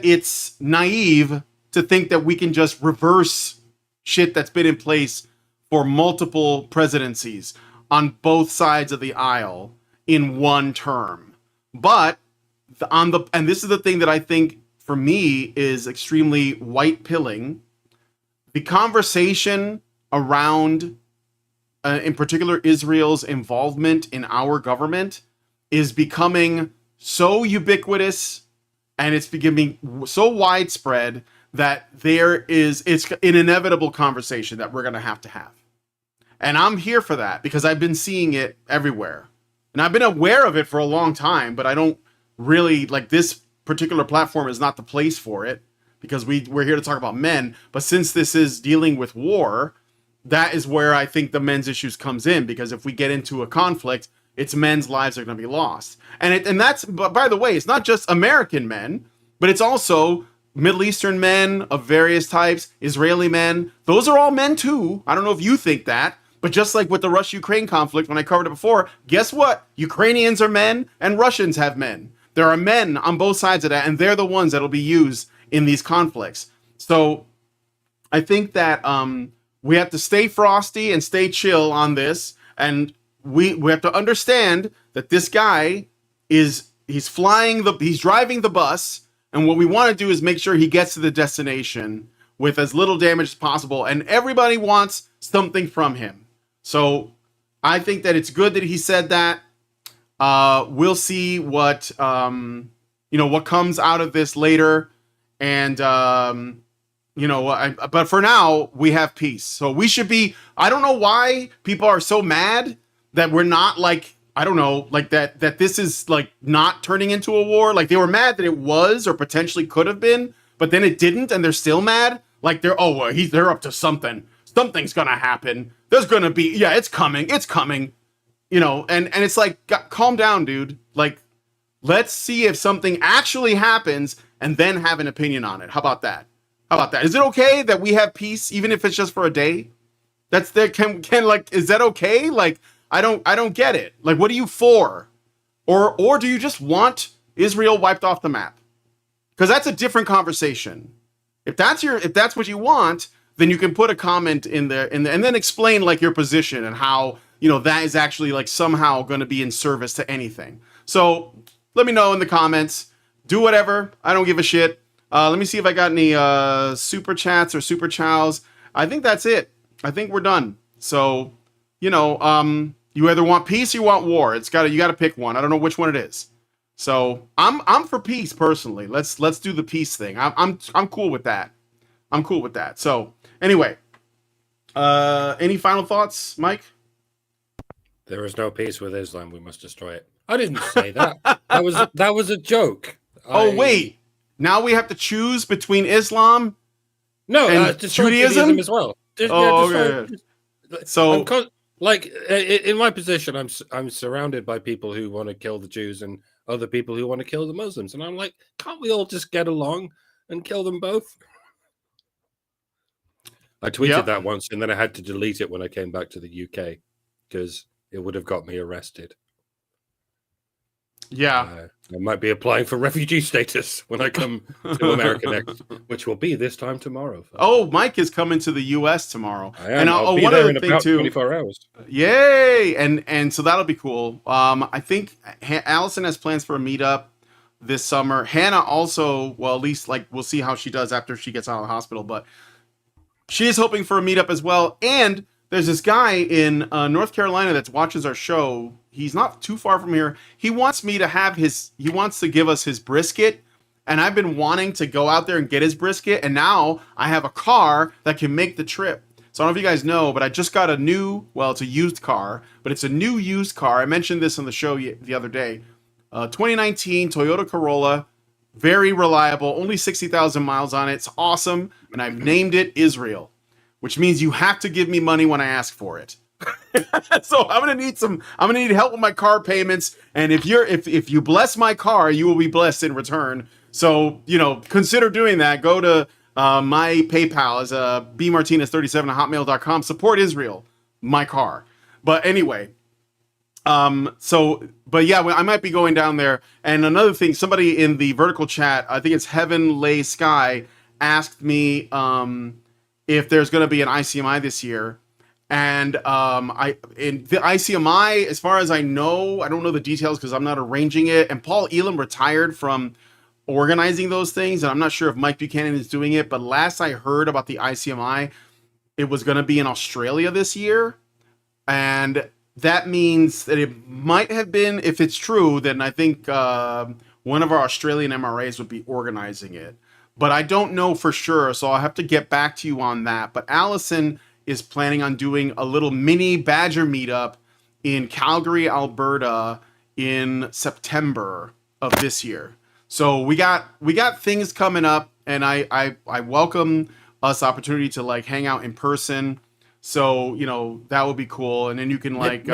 it's naive to think that we can just reverse shit that's been in place for multiple presidencies on both sides of the aisle in one term. But and this is the thing that I think for me is extremely white pilling, the conversation around in particular Israel's involvement in our government is becoming so ubiquitous, and it's becoming so widespread that it's an inevitable conversation that we're going to have. And I'm here for that because I've been seeing it everywhere. And I've been aware of it for a long time, but I don't really, like, this particular platform is not the place for it because we're here to talk about men. But since this is dealing with war, that is where I think the men's issues comes in, because if we get into a conflict, it's men's lives that are going to be lost. And that's, but by the way, it's not just American men, but it's also Middle Eastern men of various types, Israeli men. Those are all men too. I don't know if you think that, but just like with the Russia-Ukraine conflict, when I covered it before, guess what? Ukrainians are men and Russians have men. There are men on both sides of that, and they're the ones that'll be used in these conflicts. So I think that we have to stay frosty and stay chill on this, and we have to understand that this guy he's driving the bus, and what we want to do is make sure he gets to the destination with as little damage as possible, and everybody wants something from him. So I think that it's good that he said that. We'll see what what comes out of this later, and but for now we have peace. So we should be. I don't know why people are so mad that we're not, like, I don't know, like that this is like not turning into a war. Like, they were mad that it was or potentially could have been, but then it didn't, and they're still mad. Like, they're up to something. Something's gonna happen. There's gonna be, it's coming. And it's like, calm down, dude. Like, let's see if something actually happens and then have an opinion on it. How about that? Is it okay that we have peace even if it's just for a day? Is that okay? Like, I don't get it. Like, what are you for? Or do you just want Israel wiped off the map? Because that's a different conversation. If that's what you want, then you can put a comment in there and then explain like your position and how, that is actually like somehow going to be in service to anything. So let me know in the comments. Do whatever. I don't give a shit. Let me see if I got any super chats or super chows. I think that's it. I think we're done. So, you either want peace or you want war. You got to pick one. I don't know which one it is. So I'm for peace personally. Let's do the peace thing. I'm cool with that. So anyway, any final thoughts, Mike? There is no peace with Islam. We must destroy it. I didn't say that. That was a joke. Wait. Now we have to choose between Islam and Judaism as well. Okay. So, in my position, I'm surrounded by people who want to kill the Jews and other people who want to kill the Muslims, and I'm like, can't we all just get along and kill them both? I tweeted that once, and then I had to delete it when I came back to the UK because it would have got me arrested. Yeah. I might be applying for refugee status when I come to America next, which will be this time tomorrow. Oh, Mike is coming to the U.S. tomorrow. I am. I'll be there in about 24 hours. Yay! And so that'll be cool. I think Allison has plans for a meetup this summer. Hannah also, well, at least like we'll see how she does after she gets out of the hospital, but she is hoping for a meetup as well. And there's this guy in North Carolina that watches our show. He's not too far from here. He wants to give us his brisket. And I've been wanting to go out there and get his brisket. And now I have a car that can make the trip. So I don't know if you guys know, but I just got it's a used car, but it's a new used car. I mentioned this on the show the other day. 2019 Toyota Corolla. Very reliable. Only 60,000 miles on it. It's awesome. And I've named it Israel, which means you have to give me money when I ask for it. So I'm gonna need help with my car payments. And if you bless my car, you will be blessed in return. So, consider doing that. Go to my PayPal as bmartinez37 at hotmail.com. Support Israel, my car. But anyway, but yeah, I might be going down there. And another thing, somebody in the vertical chat, I think it's Heaven Lay Sky, asked me if there's going to be an ICMI this year. And in the ICMI, as far as I know, I don't know the details because I'm not arranging it. And Paul Elam retired from organizing those things, and I'm not sure if Mike Buchanan is doing it. But last I heard about the ICMI, it was going to be in Australia this year, and that means that it might have been. If it's true, then I think one of our Australian MRAs would be organizing it. But I don't know for sure, so I'll have to get back to you on that. But Allison is planning on doing a little mini Badger meetup in Calgary, Alberta in September of this year. So we got things coming up, and I welcome us opportunity to like hang out in person. So, that would be cool. And then you can like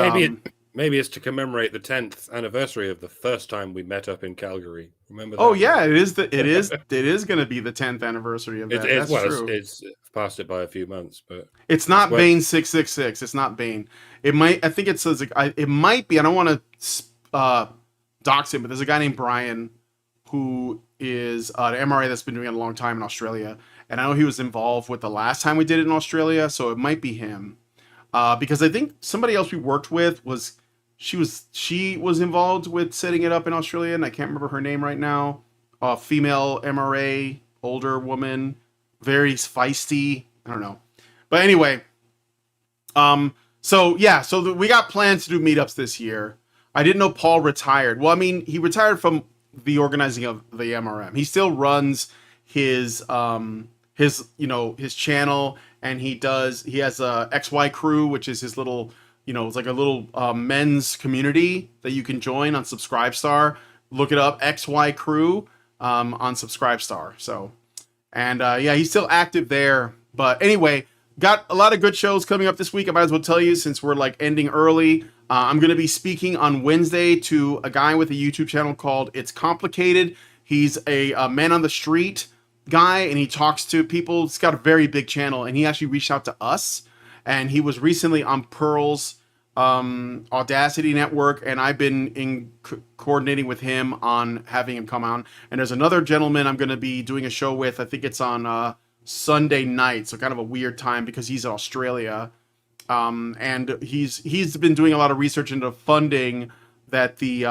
maybe it's to commemorate the 10th anniversary of the first time we met up in Calgary. Remember that? Oh yeah, it is going to be the 10th anniversary of that. That's true. It's passed it by a few months, but it's not Bane 666. It's not Bane. It might. I think it says it might be. I don't want to dox him, but there's a guy named Brian who is an MRA that's been doing it a long time in Australia, and I know he was involved with the last time we did it in Australia, so it might be him. Because I think somebody else we worked with was involved with setting it up in Australia, and I can't remember her name right now. Female MRA, older woman, very feisty. I don't know, but anyway. So we got plans to do meetups this year. I didn't know Paul retired. Well, I mean, he retired from the organizing of the MRM. He still runs his channel, and he has a XY crew, which is his little, it's like a little men's community that you can join on Subscribestar. Look it up, XY crew on Subscribestar. So, and he's still active there. But anyway, got a lot of good shows coming up this week. I might as well tell you since we're like ending early. I'm going to be speaking on Wednesday to a guy with a YouTube channel called It's Complicated. He's a man on the street guy, and he talks to people. He's got a very big channel, and he actually reached out to us, and he was recently on Pearl's Audacity network, and I've been coordinating with him on having him come on. And there's another gentleman I'm going to be doing a show with. I think it's on Sunday night, so kind of a weird time because he's in Australia. And he's been doing a lot of research into funding that the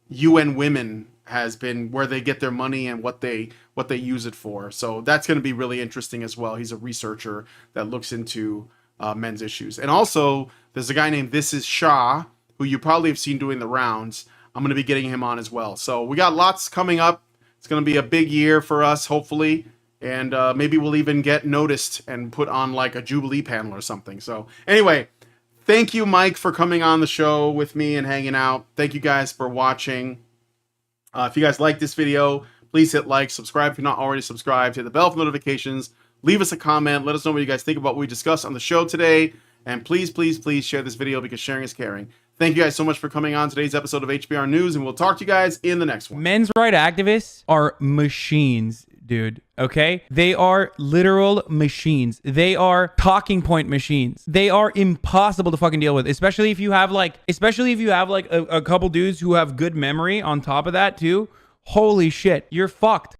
UN Women has been, where they get their money and what they use it for. So that's going to be really interesting as well. He's a researcher that looks into men's issues. And also, there's a guy named This Is Shah, who you probably have seen doing the rounds. I'm going to be getting him on as well. So we got lots coming up. It's going to be a big year for us, hopefully. And maybe we'll even get noticed and put on like a Jubilee panel or something. So anyway, thank you, Mike, for coming on the show with me and hanging out. Thank you guys for watching. If you guys like this video, please hit like, subscribe if you're not already subscribed, hit the bell for notifications, leave us a comment, let us know what you guys think about what we discussed on the show today, and please, please, please share this video because sharing is caring. Thank you guys so much for coming on today's episode of HBR News, and we'll talk to you guys in the next one. Men's rights activists are machines, dude. Okay? They are literal machines. They are talking point machines. They are impossible to fucking deal with, especially if you have like a couple dudes who have good memory on top of that too. Holy shit, you're fucked.